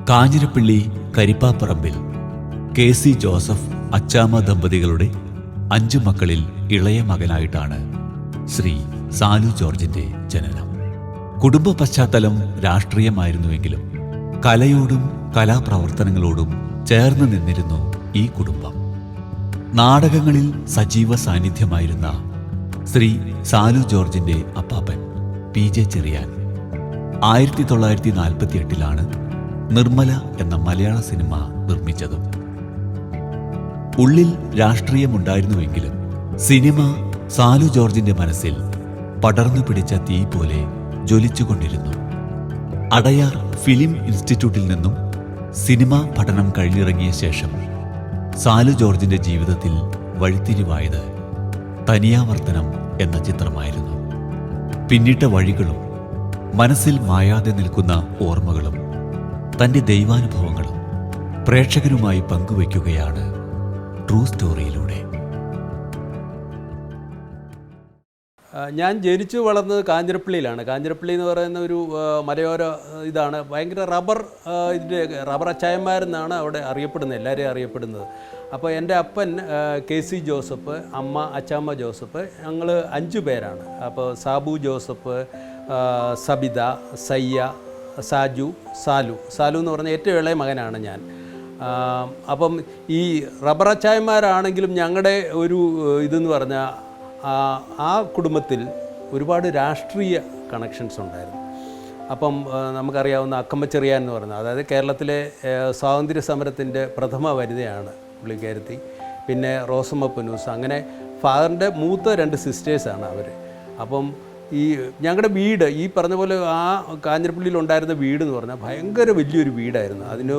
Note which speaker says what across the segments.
Speaker 1: Kanjirappally കരിപ്പാപ്പറമ്പിൽ K C. Joseph Achamma ദമ്പതികളുടെ 5 മക്കളിൽ ഇളയ മകനായിട്ടാണ് ശ്രീ സാലു ജോർജിന്റെ ജനനം. കുടുംബ പശ്ചാത്തലം രാഷ്ട്രീയമായിരുന്നുവെങ്കിലും കലയോടും കലാപ്രവർത്തനങ്ങളോടും ചേർന്ന് നിന്നിരുന്നു ഈ കുടുംബം. നാടകങ്ങളിൽ സജീവ സാന്നിധ്യമായിരുന്ന ശ്രീ സാലു ജോർജിന്റെ അപ്പാപ്പൻ പി.ജെ. ചെറിയാൻ 1948 നിർമ്മല എന്ന മലയാള സിനിമ നിർമ്മിച്ചതും. ഉള്ളിൽ രാഷ്ട്രീയമുണ്ടായിരുന്നുവെങ്കിലും സിനിമ സാലു ജോർജിന്റെ മനസ്സിൽ പടർന്നു പിടിച്ച തീ പോലെ ജ്വലിച്ചുകൊണ്ടിരുന്നു. അടയാർ ഫിലിം ഇൻസ്റ്റിറ്റ്യൂട്ടിൽ നിന്നും സിനിമാ പഠനം കഴിഞ്ഞിറങ്ങിയ ശേഷം സാലു ജോർജിന്റെ ജീവിതത്തിൽ വഴിത്തിരിവായത് തനിയാവർത്തനം എന്ന ചിത്രമായിരുന്നു. പിന്നിട്ട വഴികളും മനസ്സിൽ മായാതെ നിൽക്കുന്ന ഓർമ്മകളും തൻ്റെ ദൈവാനുഭവങ്ങളും പ്രേക്ഷകരുമായി പങ്കുവയ്ക്കുകയാണ് ട്രൂ സ്റ്റോറിയിലൂടെ.
Speaker 2: ഞാൻ ജനിച്ചു വളർന്നത് കാഞ്ഞിരപ്പള്ളിയിലാണ്. കാഞ്ഞിരപ്പള്ളി എന്ന് പറയുന്ന ഒരു മലയോര ഇതാണ്. ഭയങ്കര റബ്ബർ അച്ചായന്മാരെന്നാണ് അവിടെ അറിയപ്പെടുന്നത്, എല്ലാവരെയും അറിയപ്പെടുന്നത്. അപ്പോൾ എൻ്റെ അപ്പൻ കെ.സി. ജോസഫ്, അമ്മ അച്ചാമ്മ ജോസഫ്, ഞങ്ങൾ 5 പേരാണ്. അപ്പോൾ സാബു ജോസഫ്, സബിത, സയ്യ, സാജു, സാലു എന്ന് പറഞ്ഞ ഏറ്റവും ഇളയ മകനാണ് ഞാൻ. അപ്പം ഈ റബ്ബർ അച്ചായന്മാരാണെങ്കിലും ഞങ്ങളുടെ ഒരു ഇതെന്ന് പറഞ്ഞാൽ ആ കുടുംബത്തിൽ ഒരുപാട് രാഷ്ട്രീയ കണക്ഷൻസ് ഉണ്ടായിരുന്നു. അപ്പം നമുക്കറിയാവുന്ന അക്കമ്മ ചെറിയാൻ എന്ന് പറയുന്നത്, അതായത് കേരളത്തിലെ സ്വാതന്ത്ര്യ സമരത്തിൻ്റെ പ്രഥമ വനിതയാണ് പുള്ളിക്കാരത്തി. പിന്നെ റോസമ്മ പുന്നൂസ്, അങ്ങനെ ഫാദറിൻ്റെ മൂത്ത 2 സിസ്റ്റേഴ്സാണ് അവർ. അപ്പം ഈ ഞങ്ങളുടെ വീട് ഈ പറഞ്ഞ പോലെ ആ കാഞ്ഞിരപ്പള്ളിയിൽ ഉണ്ടായിരുന്ന വീട് എന്ന് പറഞ്ഞാൽ ഭയങ്കര വലിയൊരു വീടായിരുന്നു. അതിന്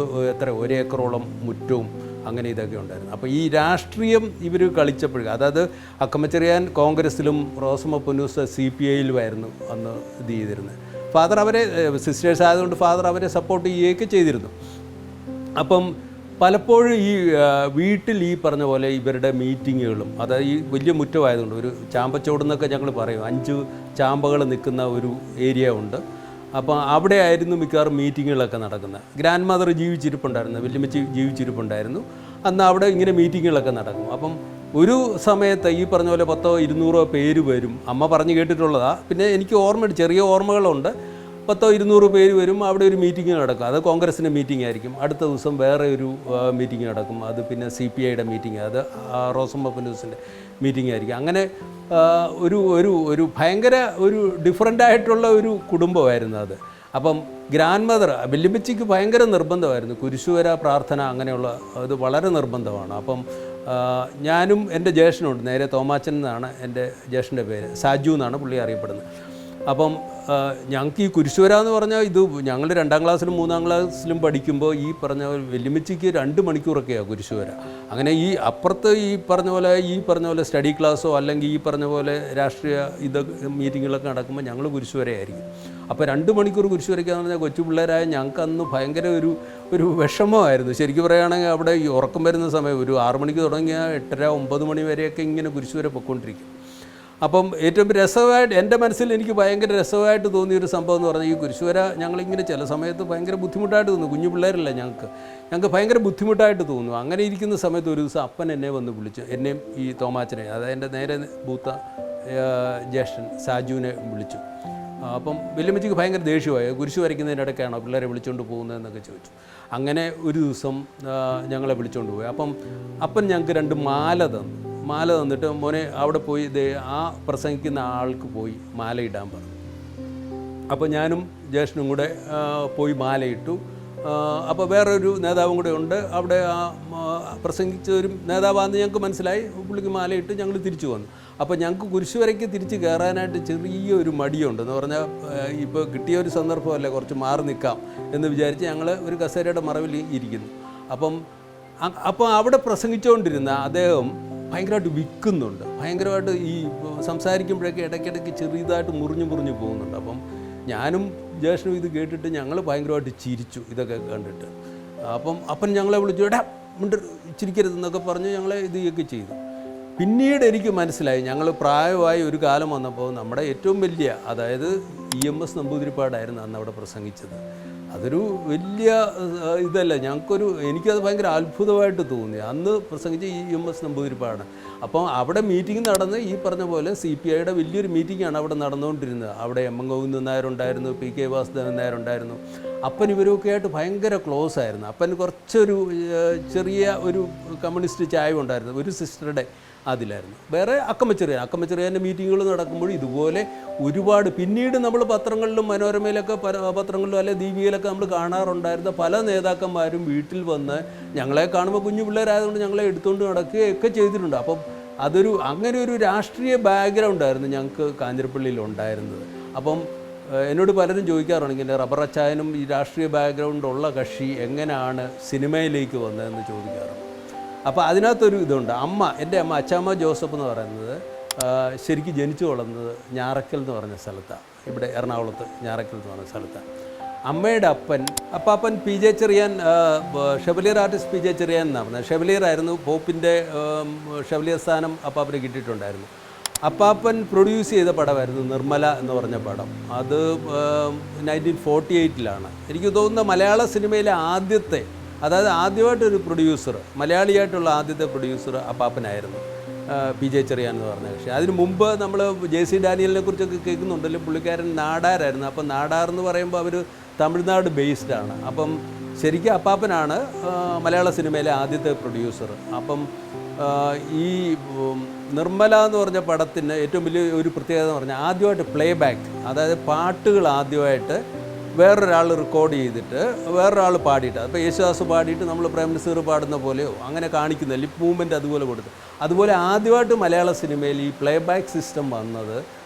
Speaker 2: 1 ഏക്കറോളം മുറ്റവും അങ്ങനെ ഇതൊക്കെ ഉണ്ടായിരുന്നു. അപ്പോൾ ഈ രാഷ്ട്രീയം ഇവർ കളിച്ചപ്പോഴും, അതായത് അക്കമ്മ ചെറിയാൻ കോൺഗ്രസ്സിലും റോസമ്മ പുന്നൂസ് CPIയിലുമായിരുന്നു അന്ന് ഇത് ചെയ്തിരുന്നത്. ഫാദർ അവരെ സിസ്റ്റേഴ്സ് ആയതുകൊണ്ട് ഫാദർ അവരെ സപ്പോർട്ട് ചെയ്യുകയൊക്കെ ചെയ്തിരുന്നു. അപ്പം പലപ്പോഴും ഈ വീട്ടിൽ ഈ പറഞ്ഞ പോലെ ഇവരുടെ മീറ്റിങ്ങുകളും, അതായത് ഈ വലിയ മുറ്റമായതുകൊണ്ട് ഒരു ചാമ്പച്ചോടെന്നൊക്കെ ഞങ്ങൾ പറയും, 5 ചാമ്പകൾ നിൽക്കുന്ന ഒരു ഏരിയ ഉണ്ട്. അപ്പം അവിടെ ആയിരുന്നു മിക്കവാറും മീറ്റിങ്ങുകളൊക്കെ നടക്കുന്നത്. ഗ്രാൻഡ് മദർ ജീവിച്ചിരിപ്പുണ്ടായിരുന്നു, വല്യമ്മച്ചി ജീവിച്ചിരിപ്പുണ്ടായിരുന്നു. അന്ന് അവിടെ ഇങ്ങനെ മീറ്റിങ്ങുകളൊക്കെ നടക്കും. അപ്പം ഒരു സമയത്ത് ഈ പറഞ്ഞ പോലെ 100-200 പേര് വരും. അമ്മ പറഞ്ഞു കേട്ടിട്ടുള്ളതാണ്. പിന്നെ എനിക്ക് ഓർമ്മയുണ്ട്, ചെറിയ ഓർമ്മകളുണ്ട്. 100-200 പേര് വരും. അവിടെ ഒരു മീറ്റിംഗ് നടക്കും. അത് കോൺഗ്രസിൻ്റെ മീറ്റിംഗ് ആയിരിക്കും. അടുത്ത ദിവസം വേറെ ഒരു മീറ്റിംഗ് നടക്കും. അത് പിന്നെ CPIയുടെ മീറ്റിംഗ്, അത് റോസമ്മ പുന്നൂസിൻ്റെ മീറ്റിംഗ് ആയിരിക്കും. അങ്ങനെ ഒരു ഭയങ്കര ഒരു ഡിഫറൻ്റായിട്ടുള്ള ഒരു കുടുംബമായിരുന്നു അത്. അപ്പം ഗ്രാൻഡ് മദർ വല്യമ്മച്ചിക്ക് ഭയങ്കര നിർബന്ധമായിരുന്നു കുരിശുവര പ്രാർത്ഥന, അങ്ങനെയുള്ള അത് വളരെ നിർബന്ധമാണ്. അപ്പം ഞാനും എൻ്റെ ജ്യേഷ്ഠനുണ്ട്, നേരെ തോമാച്ചൻ എന്നാണ് എൻ്റെ ജ്യേഷ്ഠൻ്റെ പേര്, സാജു എന്നാണ് പുള്ളി അറിയപ്പെടുന്നത്. അപ്പം ഞങ്ങൾക്ക് ഈ കുരിശുവര എന്ന് പറഞ്ഞാൽ ഇത് ഞങ്ങൾ 2ാം ക്ലാസ്സിലും 3ാം ക്ലാസ്സിലും പഠിക്കുമ്പോൾ ഈ പറഞ്ഞ വല്യമ്മച്ചിക്ക് 2 മണിക്കൂറൊക്കെയാണ് കുരിശുവര. അങ്ങനെ ഈ അപ്പുറത്ത് ഈ പറഞ്ഞ പോലെ സ്റ്റഡി ക്ലാസ്സോ അല്ലെങ്കിൽ ഈ പറഞ്ഞ പോലെ രാഷ്ട്രീയ മീറ്റിങ്ങുകളൊക്കെ നടക്കുമ്പോൾ ഞങ്ങൾ കുരിശുവരയായിരിക്കും. അപ്പോൾ 2 മണിക്കൂർ കുരിശുവരയ്ക്കാന്ന് പറഞ്ഞാൽ കൊച്ചു പിള്ളേരായ ഞങ്ങൾക്ക് അന്ന് ഭയങ്കര ഒരു വിഷമമായിരുന്നു. ശരിക്കും പറയുകയാണെങ്കിൽ അവിടെ ഈ ഉറക്കം വരുന്ന സമയം ഒരു 6 മണിക്ക് തുടങ്ങിയാൽ 8:30-9 മണി വരെയൊക്കെ ഇങ്ങനെ കുരിശുവര പൊയ്ക്കൊണ്ടിരിക്കും. അപ്പം ഏറ്റവും രസമായിട്ട് എൻ്റെ മനസ്സിൽ എനിക്ക് ഭയങ്കര രസമായിട്ട് തോന്നിയൊരു സംഭവം എന്ന് പറഞ്ഞാൽ ഈ കുരിശുവര ഞങ്ങളിങ്ങനെ ചില സമയത്ത് ഭയങ്കര ബുദ്ധിമുട്ടായിട്ട് തോന്നും. കുഞ്ഞു പിള്ളേരല്ല ഞങ്ങൾക്ക് ഭയങ്കര ബുദ്ധിമുട്ടായിട്ട് തോന്നും. അങ്ങനെ ഇരിക്കുന്ന സമയത്ത് ഒരു ദിവസം അപ്പൻ എന്നെ വന്ന് വിളിച്ചു, എന്നെയും ഈ തോമാച്ചനെ, അതായത് എൻ്റെ നേരെ മൂത്ത ജ്യേഷ്ഠൻ സാജുവിനെ വിളിച്ചു. അപ്പം വല്യമ്മച്ചിക്ക് ഭയങ്കര ദേഷ്യമായി, കുരിശ് വരയ്ക്കുന്നതിനിടയ്ക്കാണോ പിള്ളേരെ വിളിച്ചുകൊണ്ട് പോകുന്നതെന്നൊക്കെ ചോദിച്ചു. അങ്ങനെ ഒരു ദിവസം ഞങ്ങളെ വിളിച്ചുകൊണ്ട് പോയി. അപ്പം അപ്പൻ ഞങ്ങൾക്ക് 2 മാല തന്നിട്ട്, മോനെ അവിടെ പോയി ആ പ്രസംഗിക്കുന്ന ആൾക്ക് പോയി മാല ഇടാൻ പറഞ്ഞു. അപ്പോൾ ഞാനും ജ്യേഷ്ഠനും കൂടെ പോയി മാലയിട്ടു. അപ്പോൾ വേറൊരു നേതാവും കൂടെ ഉണ്ട് അവിടെ. പ്രസംഗിച്ച ഒരു നേതാവാണെന്ന് ഞങ്ങൾക്ക് മനസ്സിലായി. പുള്ളിക്ക് മാലയിട്ട് ഞങ്ങൾ തിരിച്ചു വന്നു. അപ്പോൾ ഞങ്ങൾക്ക് കുരിശുവരയ്ക്ക് തിരിച്ച് കയറാനായിട്ട് ചെറിയൊരു മടിയുണ്ട്. എന്ന് പറഞ്ഞാൽ ഇപ്പോൾ കിട്ടിയ ഒരു സന്ദർഭമല്ലേ, കുറച്ച് മാറി നിൽക്കാം എന്ന് വിചാരിച്ച് ഞങ്ങൾ ഒരു കസേരയുടെ മറവിൽ ഇരിക്കുന്നു. അപ്പം അവിടെ പ്രസംഗിച്ചുകൊണ്ടിരുന്ന അദ്ദേഹം ഭയങ്കരമായിട്ട് വിൽക്കുന്നുണ്ട്. ഭയങ്കരമായിട്ട് ഈ സംസാരിക്കുമ്പോഴൊക്കെ ഇടയ്ക്കിടയ്ക്ക് ചെറിയതായിട്ട് മുറിഞ്ഞു പോകുന്നുണ്ട്. അപ്പം ഞാനും ജ്യേഷ്ഠനും ഇത് കേട്ടിട്ട് ഞങ്ങൾ ഭയങ്കരമായിട്ട് ചിരിച്ചു ഇതൊക്കെ കണ്ടിട്ട്. അപ്പം ഞങ്ങളെ വിളിച്ചു, എടാ ചിരിക്കരുതെന്നൊക്കെ പറഞ്ഞ് ഞങ്ങളെ ഇതൊക്കെ ചെയ്തു. പിന്നീട് എനിക്ക് മനസ്സിലായി, ഞങ്ങൾ പ്രായമായി ഒരു കാലം വന്നപ്പോൾ നമ്മുടെ ഏറ്റവും വലിയ, അതായത് EMS നമ്പൂതിരിപ്പാടായിരുന്നു അന്ന് അവിടെ പ്രസംഗിച്ചത്. അതൊരു വലിയ ഇതല്ല, എനിക്കത് ഭയങ്കര അത്ഭുതമായിട്ട് തോന്നി. അന്ന് പ്രസംഗിച്ച EMS നമ്പൂതിരിപ്പാടാണ്. അപ്പം അവിടെ മീറ്റിംഗ് നടന്ന് ഈ പറഞ്ഞ പോലെ CPIയുടെ വലിയൊരു മീറ്റിംഗാണ് അവിടെ നടന്നുകൊണ്ടിരുന്നത്. അവിടെ M.N. ഗോവിന്ദൻ നായരുണ്ടായിരുന്നു, P.K. വാസുദേവൻ നായരുണ്ടായിരുന്നു. അപ്പൻ ഇവരൊക്കെ ആയിട്ട് ഭയങ്കര ക്ലോസ് ആയിരുന്നു. അപ്പൻ കുറച്ചൊരു ചെറിയ ഒരു കമ്മ്യൂണിസ്റ്റ് ചായവുണ്ടായിരുന്നു ഒരു സിസ്റ്ററുടെ അതിലായിരുന്നു. വേറെ അക്കമ്മച്ചെറിയാൻ്റെ മീറ്റിങ്ങുകൾ നടക്കുമ്പോൾ ഇതുപോലെ ഒരുപാട് പിന്നീട് നമ്മൾ പത്രങ്ങളിലും മനോരമയിലൊക്കെ പത്രങ്ങളിലും അല്ലെ ദീപികയിലൊക്കെ നമ്മൾ കാണാറുണ്ടായിരുന്ന പല നേതാക്കന്മാരും വീട്ടിൽ വന്ന് ഞങ്ങളെ കാണുമ്പോൾ കുഞ്ഞു പിള്ളേരായതുകൊണ്ട് ഞങ്ങളെ എടുത്തുകൊണ്ട് നടക്കുകയൊക്കെ ചെയ്തിട്ടുണ്ട്. അപ്പം അങ്ങനെ ഒരു രാഷ്ട്രീയ ബാക്ക്ഗ്രൗണ്ടായിരുന്നു ഞങ്ങൾക്ക് കാഞ്ഞിരപ്പള്ളിയിൽ ഉണ്ടായിരുന്നത്. അപ്പം എന്നോട് പലരും ചോദിക്കാറുണ്ട് ഇങ്ങനെ റബ്ബർ അച്ചായനും ഈ രാഷ്ട്രീയ ബാക്ക്ഗ്രൗണ്ടുള്ള കക്ഷി എങ്ങനെയാണ് സിനിമയിലേക്ക് വന്നതെന്ന് ചോദിക്കാറുണ്ട്. അപ്പോൾ അതിനകത്തൊരു ഇതുണ്ട്. എൻ്റെ അമ്മ അച്ചാമ്മ ജോസഫ് എന്ന് പറയുന്നത് ശരിക്കും ജനിച്ചു വളർന്നത് ഞാറക്കൽ എന്ന് പറഞ്ഞ സ്ഥലത്താണ്, ഇവിടെ എറണാകുളത്ത് ഞാറക്കൽ എന്ന് പറഞ്ഞ സ്ഥലത്താണ്. അമ്മയുടെ അപ്പാപ്പൻ PJ Cherian, chevalier artist PJ Cherian എന്നാണ് പറഞ്ഞത്. ഷെവലിയർ ആയിരുന്നു, പോപ്പിൻ്റെ ഷെവലിയർ സ്ഥാനം അപ്പാപ്പന് കിട്ടിയിട്ടുണ്ടായിരുന്നു. അപ്പാപ്പൻ പ്രൊഡ്യൂസ് ചെയ്ത പടമായിരുന്നു നിർമ്മല എന്ന് പറഞ്ഞ പടം. അത് 1948 എനിക്ക് തോന്നുന്ന മലയാള സിനിമയിലെ ആദ്യമായിട്ടൊരു പ്രൊഡ്യൂസർ, മലയാളിയായിട്ടുള്ള ആദ്യത്തെ പ്രൊഡ്യൂസർ അപ്പാപ്പനായിരുന്നു, PJ ചെറിയാൻ എന്ന് പറഞ്ഞ കക്ഷി. അതിന് മുമ്പ് നമ്മൾ JC ഡാനിയലിനെ കുറിച്ചൊക്കെ കേൾക്കുന്നുണ്ടല്ലോ. പുള്ളിക്കാരൻ നാടാരായിരുന്നു. അപ്പം നാടാർ എന്ന് പറയുമ്പോൾ അവർ തമിഴ്നാട് ബേസ്ഡാണ്. അപ്പം ശരിക്കും അപ്പാപ്പനാണ് മലയാള സിനിമയിലെ ആദ്യത്തെ പ്രൊഡ്യൂസർ. അപ്പം ഈ നിർമ്മല എന്ന് പറഞ്ഞ പടത്തിന് ഏറ്റവും വലിയ ഒരു പ്രത്യേകത എന്ന് പറഞ്ഞാൽ ആദ്യമായിട്ട് പ്ലേ ബാക്ക്, അതായത് പാട്ടുകൾ ആദ്യമായിട്ട് വേറൊരാൾ റെക്കോർഡ് ചെയ്തിട്ട് വേറൊരാൾ പാടിയിട്ട്, അപ്പോൾ യേശുദാസ് പാടിയിട്ട് നമ്മൾ പ്രേംനസീർ പാടുന്ന പോലെയോ അങ്ങനെ കാണിക്കുന്ന ലിപ് മൂവ്മെൻറ്റ് അതുപോലെ കൊടുത്ത്, അതുപോലെ ആദ്യമായിട്ട് മലയാള സിനിമയിൽ ഈ പ്ലേ ബാക്ക് സിസ്റ്റം വന്നത്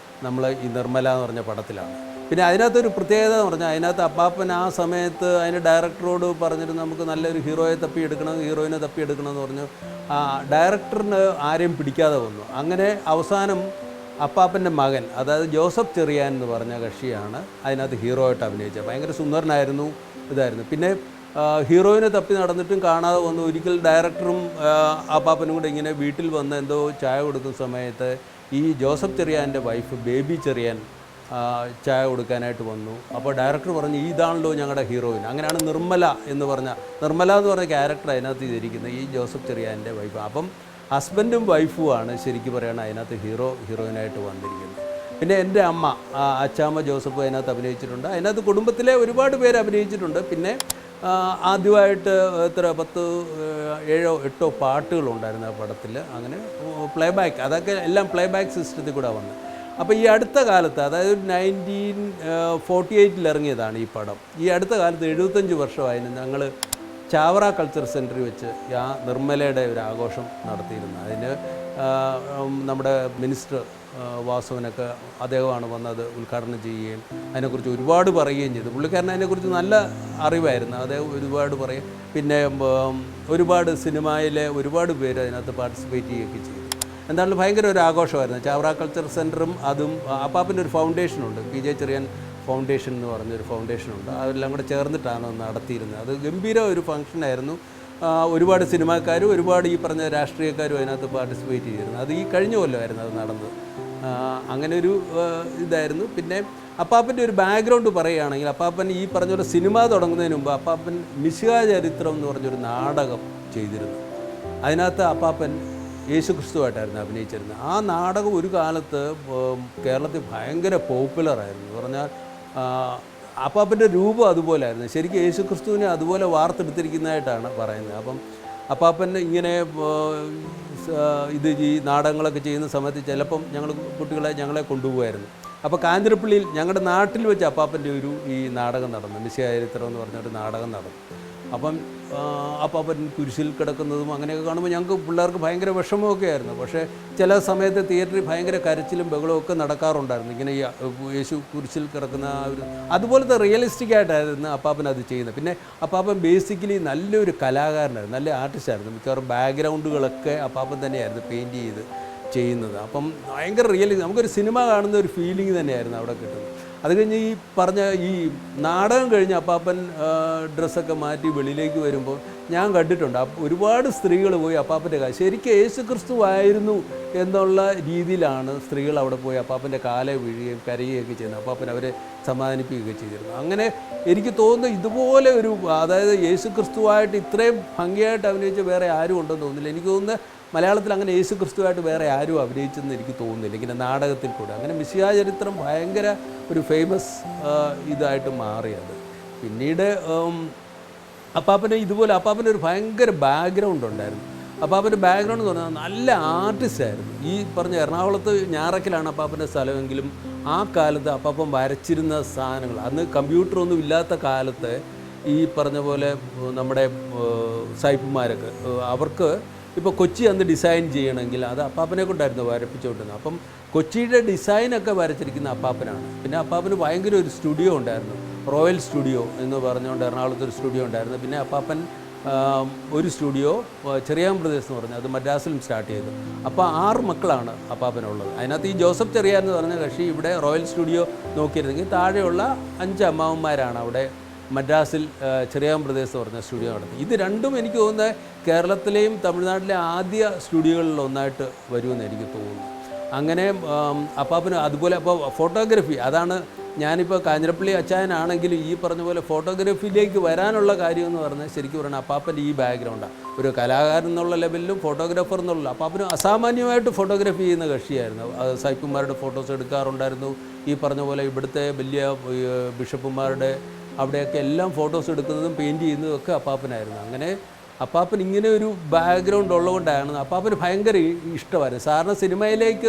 Speaker 2: നമ്മൾ ഈ നിർമ്മല എന്ന് പറഞ്ഞ പടത്തിലാണ്. പിന്നെ അതിനകത്തൊരു പ്രത്യേകത എന്ന് പറഞ്ഞാൽ അതിനകത്ത് അപ്പാപ്പൻ ആ സമയത്ത് അതിൻ്റെ ഡയറക്ടറോട് പറഞ്ഞിട്ട് നമുക്ക് നല്ലൊരു ഹീറോയിനെ തപ്പിയെടുക്കണം എന്ന് പറഞ്ഞു. ഡയറക്ടറിന് ആരെയും പിടിക്കാതെ വന്നു. അങ്ങനെ അവസാനം അപ്പാപ്പൻ്റെ മകൻ, അതായത് ജോസഫ് ചെറിയാൻ എന്ന് പറഞ്ഞ കക്ഷിയാണ് അതിനകത്ത് ഹീറോ ആയിട്ട് അഭിനയിച്ചത്. ഭയങ്കര സുന്ദരനായിരുന്നു, ഇതായിരുന്നു. പിന്നെ ഹീറോയിനെ തപ്പി നടന്നിട്ടും കാണാതെ വന്നു. ഒരിക്കൽ ഡയറക്ടറും അപ്പാപ്പനും കൂടെ ഇങ്ങനെ വീട്ടിൽ വന്ന് എന്തോ ചായ കൊടുക്കുന്ന സമയത്ത് ഈ ജോസഫ് ചെറിയാൻ്റെ വൈഫ് ബേബി ചെറിയാൻ ചായ കൊടുക്കാനായിട്ട് വന്നു. അപ്പോൾ ഡയറക്ടർ പറഞ്ഞു ഇതാണല്ലോ ഞങ്ങളുടെ ഹീറോയിൻ. അങ്ങനെയാണ് നിർമ്മല എന്ന് പറഞ്ഞ ക്യാരക്ടർ അതിനകത്ത് ചെയ്തിരിക്കുന്നത് ഈ ജോസഫ് ചെറിയാൻ്റെ വൈഫ്. അപ്പം ഹസ്ബൻഡും വൈഫുമാണ് ശരിക്കും പറയുകയാണ് അതിനകത്ത് ഹീറോയിനായിട്ട് വന്നിരിക്കുന്നത്. പിന്നെ എൻ്റെ അമ്മ അച്ചാമ്മ ജോസഫ് അതിനകത്ത് അഭിനയിച്ചിട്ടുണ്ട്. അതിനകത്ത് കുടുംബത്തിലെ ഒരുപാട് പേര് അഭിനയിച്ചിട്ടുണ്ട്. പിന്നെ ആദ്യമായിട്ട് 7-8 പാട്ടുകളുണ്ടായിരുന്നു ആ പടത്തിൽ. അങ്ങനെ പ്ലേ ബാക്ക്, അതൊക്കെ എല്ലാം പ്ലേ ബാക്ക് സിസ്റ്റത്തിൽ കൂടെ വന്നത്. അപ്പോൾ ഈ അടുത്ത കാലത്ത്, അതായത് 1948 ഇറങ്ങിയതാണ് ഈ പടം. ഈ അടുത്ത കാലത്ത് 75 വർഷമായിരുന്നു ഞങ്ങൾ ചാവറ കൾച്ചർ സെൻറ്ററിൽ വെച്ച് ആ നിർമ്മലയുടെ ഒരു ആഘോഷം നടത്തിയിരുന്നു. അതിന് നമ്മുടെ മിനിസ്റ്റർ വാസവനൊക്കെ അദ്ദേഹമാണ് വന്നത് ഉദ്ഘാടനം ചെയ്യുകയും അതിനെക്കുറിച്ച് ഒരുപാട് പറയുകയും ചെയ്തു. പുള്ളിക്കാരൻ അതിനെക്കുറിച്ച് നല്ല അറിവായിരുന്നു, അദ്ദേഹം ഒരുപാട് പറയും. പിന്നെ ഒരുപാട് സിനിമയിലെ ഒരുപാട് പേര് അതിനകത്ത് പാർട്ടിസിപ്പേറ്റ് ചെയ്യുകയൊക്കെ ചെയ്തു. എന്തായാലും ഭയങ്കര ഒരു ആഘോഷമായിരുന്നു. ചാവറ കൾച്ചർ സെൻറ്ററും അതും അപ്പാപ്പൻ്റെ ഒരു ഫൗണ്ടേഷനുണ്ട്, PJ ചെറിയാൻ ഫൗണ്ടേഷൻ എന്ന് പറഞ്ഞൊരു ഫൗണ്ടേഷനുണ്ട്. അതെല്ലാം കൂടെ ചേർന്നിട്ടാണ് നടത്തിയിരുന്നത്. അത് ഗംഭീര ഒരു ഫംഗ്ഷനായിരുന്നു. ഒരുപാട് സിനിമാക്കാരും ഒരുപാട് ഈ പറഞ്ഞ രാഷ്ട്രീയക്കാരും അതിനകത്ത് പാർട്ടിസിപ്പേറ്റ് ചെയ്തിരുന്നു. അത് ഈ കഴിഞ്ഞ കൊല്ലമായിരുന്നു അത് നടന്നത്. അങ്ങനെ ഒരു ഇതായിരുന്നു. പിന്നെ അപ്പാപ്പൻ്റെ ഒരു ബാക്ക്ഗ്രൗണ്ട് പറയുകയാണെങ്കിൽ, അപ്പാപ്പൻ ഈ പറഞ്ഞ പോലെ സിനിമ തുടങ്ങുന്നതിന് മുമ്പ് അപ്പാപ്പൻ മിശിഹാ ചരിത്രം എന്ന് പറഞ്ഞൊരു നാടകം ചെയ്തിരുന്നു. അതിനകത്ത് അപ്പാപ്പൻ യേശുക്രിസ്തുവായിട്ടായിരുന്നു അഭിനയിച്ചിരുന്നത്. ആ നാടകം ഒരു കാലത്ത് കേരളത്തിൽ ഭയങ്കര പോപ്പുലറായിരുന്നു. എന്ന് പറഞ്ഞാൽ അപ്പാപ്പൻ്റെ രൂപം അതുപോലെയായിരുന്നു. ശരിക്കും യേശുക്രിസ്തുവിനെ അതുപോലെ വാർത്തെടുത്തിരിക്കുന്നതായിട്ടാണ് പറയുന്നത്. അപ്പം അപ്പാപ്പൻ ഇങ്ങനെ ഈ നാടകങ്ങളൊക്കെ ചെയ്യുന്ന സമയത്ത് ചിലപ്പം ഞങ്ങളെ കൊണ്ടുപോകുമായിരുന്നു. അപ്പോൾ കാഞ്ഞിരപ്പള്ളിയിൽ ഞങ്ങളുടെ നാട്ടിൽ വെച്ച് അപ്പാപ്പൻ്റെ ഈ നാടകം നടന്നു, മിശിഹാ ചരിത്രം എന്ന് പറഞ്ഞൊരു നാടകം നടന്നു. അപ്പം അപ്പാപ്പൻ കുരിശിൽ കിടക്കുന്നതും അങ്ങനെയൊക്കെ കാണുമ്പോൾ ഞങ്ങൾക്ക് പിള്ളേർക്ക് ഭയങ്കര വിഷമമൊക്കെ ആയിരുന്നു. പക്ഷേ ചില സമയത്ത് തിയേറ്ററിൽ ഭയങ്കര കരച്ചിലും ബഹളവും ഒക്കെ നടക്കാറുണ്ടായിരുന്നു. ഇങ്ങനെ ഈ യേശു കുരിശിൽ കിടക്കുന്ന അതുപോലത്തെ റിയലിസ്റ്റിക് ആയിട്ടായിരുന്നു അപ്പാപ്പൻ അത് ചെയ്യുന്നത്. പിന്നെ അപ്പാപ്പൻ ബേസിക്കലി നല്ലൊരു കലാകാരനായിരുന്നു, നല്ല ആർട്ടിസ്റ്റായിരുന്നു. മിക്കവാറും ബാക്ക്ഗ്രൗണ്ടുകളൊക്കെ അപ്പാപ്പൻ തന്നെയായിരുന്നു പെയിൻറ്റ് ചെയ്യുന്നത്. അപ്പം ഭയങ്കര റിയലിസ്റ്റിക്, നമുക്കൊരു സിനിമ കാണുന്ന ഒരു ഫീലിംഗ് തന്നെയായിരുന്നു അവിടെ കിട്ടുന്നത്. അത് കഴിഞ്ഞ് ഈ പറഞ്ഞ ഈ നാടകം കഴിഞ്ഞ് അപ്പാപ്പൻ ഡ്രസ്സൊക്കെ മാറ്റി വെളിയിലേക്ക് വരുമ്പോൾ ഞാൻ കണ്ടിട്ടുണ്ട് ഒരുപാട് സ്ത്രീകൾ പോയി അപ്പാപ്പൻ്റെ ശരിക്കും യേശു ക്രിസ്തു ആയിരുന്നു എന്നുള്ള രീതിയിലാണ് സ്ത്രീകൾ അവിടെ പോയി അപ്പാപ്പൻ്റെ കാലെ വീഴുകയും കരയുകയൊക്കെ ചെയ്യുന്നത്. അപ്പാപ്പൻ അവരെ സമാധാനിപ്പിക്കുകയൊക്കെ ചെയ്തിരുന്നു. അങ്ങനെ എനിക്ക് തോന്നുന്നു ഇതുപോലെ ഒരു, അതായത് യേശു ക്രിസ്തുവായിട്ട് ഇത്രയും ഭംഗിയായിട്ട് അഭിനയിച്ച വേറെ ആരും ഉണ്ടെന്ന് തോന്നുന്നില്ല. എനിക്ക് തോന്നുന്നത് മലയാളത്തിൽ അങ്ങനെ യേശു ക്രിസ്തുവായിട്ട് വേറെ ആരും അഭിനയിച്ചെന്ന് എനിക്ക് തോന്നുന്നില്ല, ഇങ്ങനെ നാടകത്തിൽ കൂടെ. അങ്ങനെ മിശിഹാ ചരിത്രം ഭയങ്കര ഒരു ഫേമസ് ഇതായിട്ട് മാറിയത്. പിന്നീട് അപ്പാപ്പന് ഇതുപോലെ അപ്പാപ്പന് ഭയങ്കര ബാക്ക്ഗ്രൗണ്ട് ഉണ്ടായിരുന്നു. അപ്പാപ്പൻ്റെ ബാക്ക്ഗ്രൗണ്ട് എന്ന് പറഞ്ഞാൽ നല്ല ആർട്ടിസ്റ്റായിരുന്നു. ഈ പറഞ്ഞ എറണാകുളത്ത് ഞാറക്കലാണ് അപ്പാപ്പൻ്റെ സ്ഥലമെങ്കിലും ആ കാലത്ത് അപ്പാപ്പൻ വരച്ചിരുന്ന സാധനങ്ങൾ, അന്ന് കമ്പ്യൂട്ടറൊന്നും ഇല്ലാത്ത കാലത്ത് ഈ പറഞ്ഞ പോലെ നമ്മുടെ സായിപ്പുമാരൊക്കെ അവർക്ക് ഇപ്പോൾ കൊച്ചി അന്ന് ഡിസൈൻ ചെയ്യണമെങ്കിൽ അത് അപ്പാപ്പനെ കൊണ്ടായിരുന്നു വരപ്പിച്ചുകൊണ്ടിരുന്നത്. അപ്പം കൊച്ചിയുടെ ഡിസൈനൊക്കെ വരച്ചിരിക്കുന്ന അപ്പാപ്പനാണ്. പിന്നെ അപ്പാപ്പന് ഭയങ്കര ഒരു സ്റ്റുഡിയോ ഉണ്ടായിരുന്നു, റോയൽ സ്റ്റുഡിയോ എന്ന് പറഞ്ഞുകൊണ്ട് എറണാകുളത്ത് ഒരു സ്റ്റുഡിയോ ഉണ്ടായിരുന്നു. പിന്നെ അപ്പാപ്പൻ ഒരു സ്റ്റുഡിയോ ചെറിയാൻ പ്രദേശ് എന്ന് പറഞ്ഞാൽ അത് മദ്രാസിലും സ്റ്റാർട്ട് ചെയ്തു. അപ്പോൾ 6 മക്കളാണ് അപ്പാപ്പനുള്ളത്. അതിനകത്ത് ഈ ജോസഫ് ചെറിയാൻ എന്ന് പറഞ്ഞ കക്ഷി ഇവിടെ റോയൽ സ്റ്റുഡിയോ നോക്കിയിരുന്നെങ്കിൽ താഴെയുള്ള 5 അമ്മാവന്മാരാണ് അവിടെ മദ്രാസിൽ ചെറിയാൻ പ്രദേശ് എന്ന് പറഞ്ഞ സ്റ്റുഡിയോ നടത്തി. ഇത് രണ്ടും എനിക്ക് തോന്നുന്നത് കേരളത്തിലെയും തമിഴ്നാട്ടിലെ ആദ്യ സ്റ്റുഡിയോകളിൽ ഒന്നായിട്ട് വരുമെന്ന് എനിക്ക് തോന്നുന്നു. അങ്ങനെ അപ്പാപ്പന് അതുപോലെ അപ്പോൾ ഫോട്ടോഗ്രാഫി, അതാണ് ഞാനിപ്പോൾ കാഞ്ഞിരപ്പള്ളി അച്ചായനാണെങ്കിലും ഈ പറഞ്ഞ പോലെ ഫോട്ടോഗ്രാഫിയിലേക്ക് വരാനുള്ള കാര്യം എന്ന് പറഞ്ഞാൽ ശരിക്കും പറഞ്ഞാൽ അപ്പാപ്പൻ്റെ ഈ ബാക്ക്ഗ്രൗണ്ടാണ്. ഒരു കലാകാരൻ എന്നുള്ള ലെവലിലും ഫോട്ടോഗ്രാഫർ എന്നുള്ള അപ്പാപ്പന് അസാമാന്യമായിട്ട് ഫോട്ടോഗ്രാഫി ചെയ്യുന്ന കക്ഷിയായിരുന്നു. സായിപ്പുമാരുടെ ഫോട്ടോസ് എടുക്കാറുണ്ടായിരുന്നു. ഈ പറഞ്ഞ പോലെ ഇവിടുത്തെ വലിയ ബിഷപ്പുമാരുടെ അവിടെയൊക്കെ എല്ലാം ഫോട്ടോസ് എടുക്കുന്നതും പെയിൻറ്റ് ചെയ്യുന്നതും ഒക്കെ അപ്പാപ്പനായിരുന്നു. അങ്ങനെ അപ്പാപ്പൻ ഇങ്ങനെ ഒരു ബാക്ക്ഗ്രൗണ്ട് ഉള്ളതുകൊണ്ടാണ് അപ്പാപ്പന് ഭയങ്കര ഇഷ്ടമായിരുന്നു. സാറിന് സിനിമയിലേക്ക്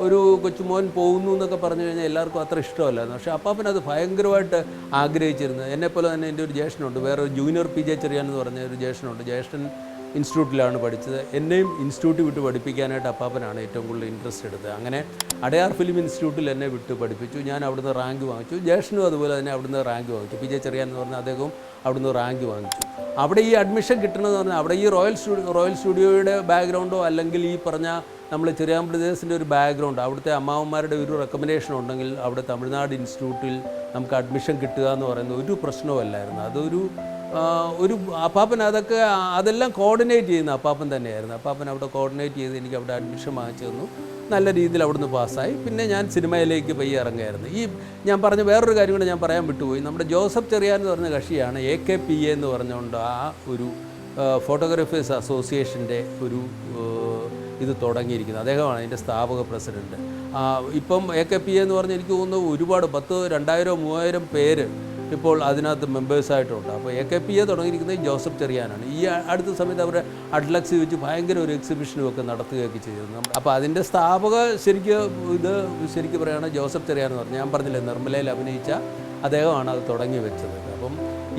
Speaker 2: ഒരു കൊച്ചുമോൻ പോകുന്നു എന്നൊക്കെ പറഞ്ഞു കഴിഞ്ഞാൽ എല്ലാവർക്കും അത്ര ഇഷ്ടമല്ലായിരുന്നു. പക്ഷേ അപ്പാപ്പൻ അത് ഭയങ്കരമായിട്ട് ആഗ്രഹിച്ചിരുന്നത്. എന്നെപ്പോലെ തന്നെ എൻ്റെ ഒരു ജ്യേഷ്ഠനുണ്ട്, വേറൊരു ജൂനിയർ പി ജെ ചെറിയാൻ എന്ന് പറഞ്ഞ ഒരു ജ്യേഷ്ഠനുണ്ട്. ജ്യേഷ്ഠൻ ഇൻസ്റ്റിറ്റ്യൂട്ടിലാണ് പഠിച്ചത്. എന്നെയും ഇൻസ്റ്റിറ്റ്യൂട്ട് വിട്ട് പഠിപ്പിക്കാനായിട്ട് അപ്പാപ്പനാണ് ഏറ്റവും കൂടുതൽ ഇൻട്രസ്റ്റ് എടുത്തത്. അങ്ങനെ അടയാർ ഫിലിം ഇൻസ്റ്റിറ്റ്യൂട്ടിൽ എന്നെ വിട്ട് പഠിപ്പിച്ചു. ഞാൻ അവിടുന്ന് റാങ്ക് വാങ്ങിച്ചു. ജ്യേഷ്ഠനും അതുപോലെ തന്നെ അവിടുന്ന് റാങ്ക് വാങ്ങിച്ചു. പി ജെ ചെറിയാൻ എന്ന് പറഞ്ഞാൽ അദ്ദേഹവും അവിടുന്ന് റാങ്ക് വാങ്ങിച്ചു. അവിടെ ഈ അഡ്മിഷൻ കിട്ടണമെന്ന് പറഞ്ഞാൽ അവിടെ ഈ റോയൽ സ്റ്റുഡിയോയുടെ ബാക്ക്ഗ്രൗണ്ടോ അല്ലെങ്കിൽ ഈ പറഞ്ഞ നമ്മൾ ചെറിയാൻ പ്രദേശിൻ്റെ ഒരു ബാക്ക്ഗ്രൗണ്ട്, അവിടുത്തെ അമ്മാവന്മാരുടെ ഒരു റെക്കമെൻഡേഷൻ ഉണ്ടെങ്കിൽ അവിടെ തമിഴ്നാട് ഇൻസ്റ്റിറ്റ്യൂട്ടിൽ നമുക്ക് അഡ്മിഷൻ കിട്ടുക എന്ന് പറയുന്നത് ഒരു പ്രശ്നമല്ലായിരുന്നു. അതൊരു അപ്പാപ്പൻ അതെല്ലാം കോർഡിനേറ്റ് ചെയ്യുന്ന അപ്പാപ്പൻ തന്നെയായിരുന്നു. അപ്പാപ്പൻ അവിടെ കോർഡിനേറ്റ് ചെയ്ത് എനിക്ക് അവിടെ അഡ്മിഷൻ വാങ്ങിച്ചു തന്നു. നല്ല രീതിയിൽ അവിടുന്ന് പാസ്സായി. പിന്നെ ഞാൻ സിനിമയിലേക്ക് പയ്യെ ഇറങ്ങുമായിരുന്നു. ഈ ഞാൻ പറഞ്ഞ വേറൊരു കാര്യം കൂടെ ഞാൻ പറയാൻ വിട്ടുപോയി. നമ്മുടെ ജോസഫ് ചെറിയാൻ എന്ന് പറഞ്ഞ കക്ഷിയാണ് AKPA എന്ന് പറഞ്ഞുകൊണ്ട് ആ ഒരു ഫോട്ടോഗ്രാഫേഴ്സ് അസോസിയേഷൻ്റെ ഒരു ഇത് തുടങ്ങിയിരിക്കുന്നത്. അദ്ദേഹമാണ് അതിൻ്റെ സ്ഥാപക പ്രസിഡൻറ്റ്. ഇപ്പം AKPA എന്ന് പറഞ്ഞാൽ എനിക്ക് തോന്നുന്നു ഒരുപാട് 10, 2000, 3000 പേര് ഇപ്പോൾ അതിനകത്ത് മെമ്പേഴ്സായിട്ടുണ്ട്. അപ്പോൾ AKPA തുടങ്ങിയിരിക്കുന്നത് ജോസഫ് ചെറിയാനാണ്. ഈ അടുത്ത സമയത്ത് അവരുടെ അഡ്ലക്സ് വെച്ച് ഭയങ്കര ഒരു എക്സിബിഷനും ഒക്കെ നടത്തുകയൊക്കെ ചെയ്തിരുന്നു. അപ്പോൾ അതിൻ്റെ സ്ഥാപക ശരിക്കും പറയുകയാണ് ജോസഫ് ചെറിയാൻ എന്ന് പറഞ്ഞാൽ, ഞാൻ പറഞ്ഞില്ലേ നിർമ്മലയിൽ അഭിനയിച്ച അദ്ദേഹമാണ് അത് തുടങ്ങി വെച്ചത്. അപ്പം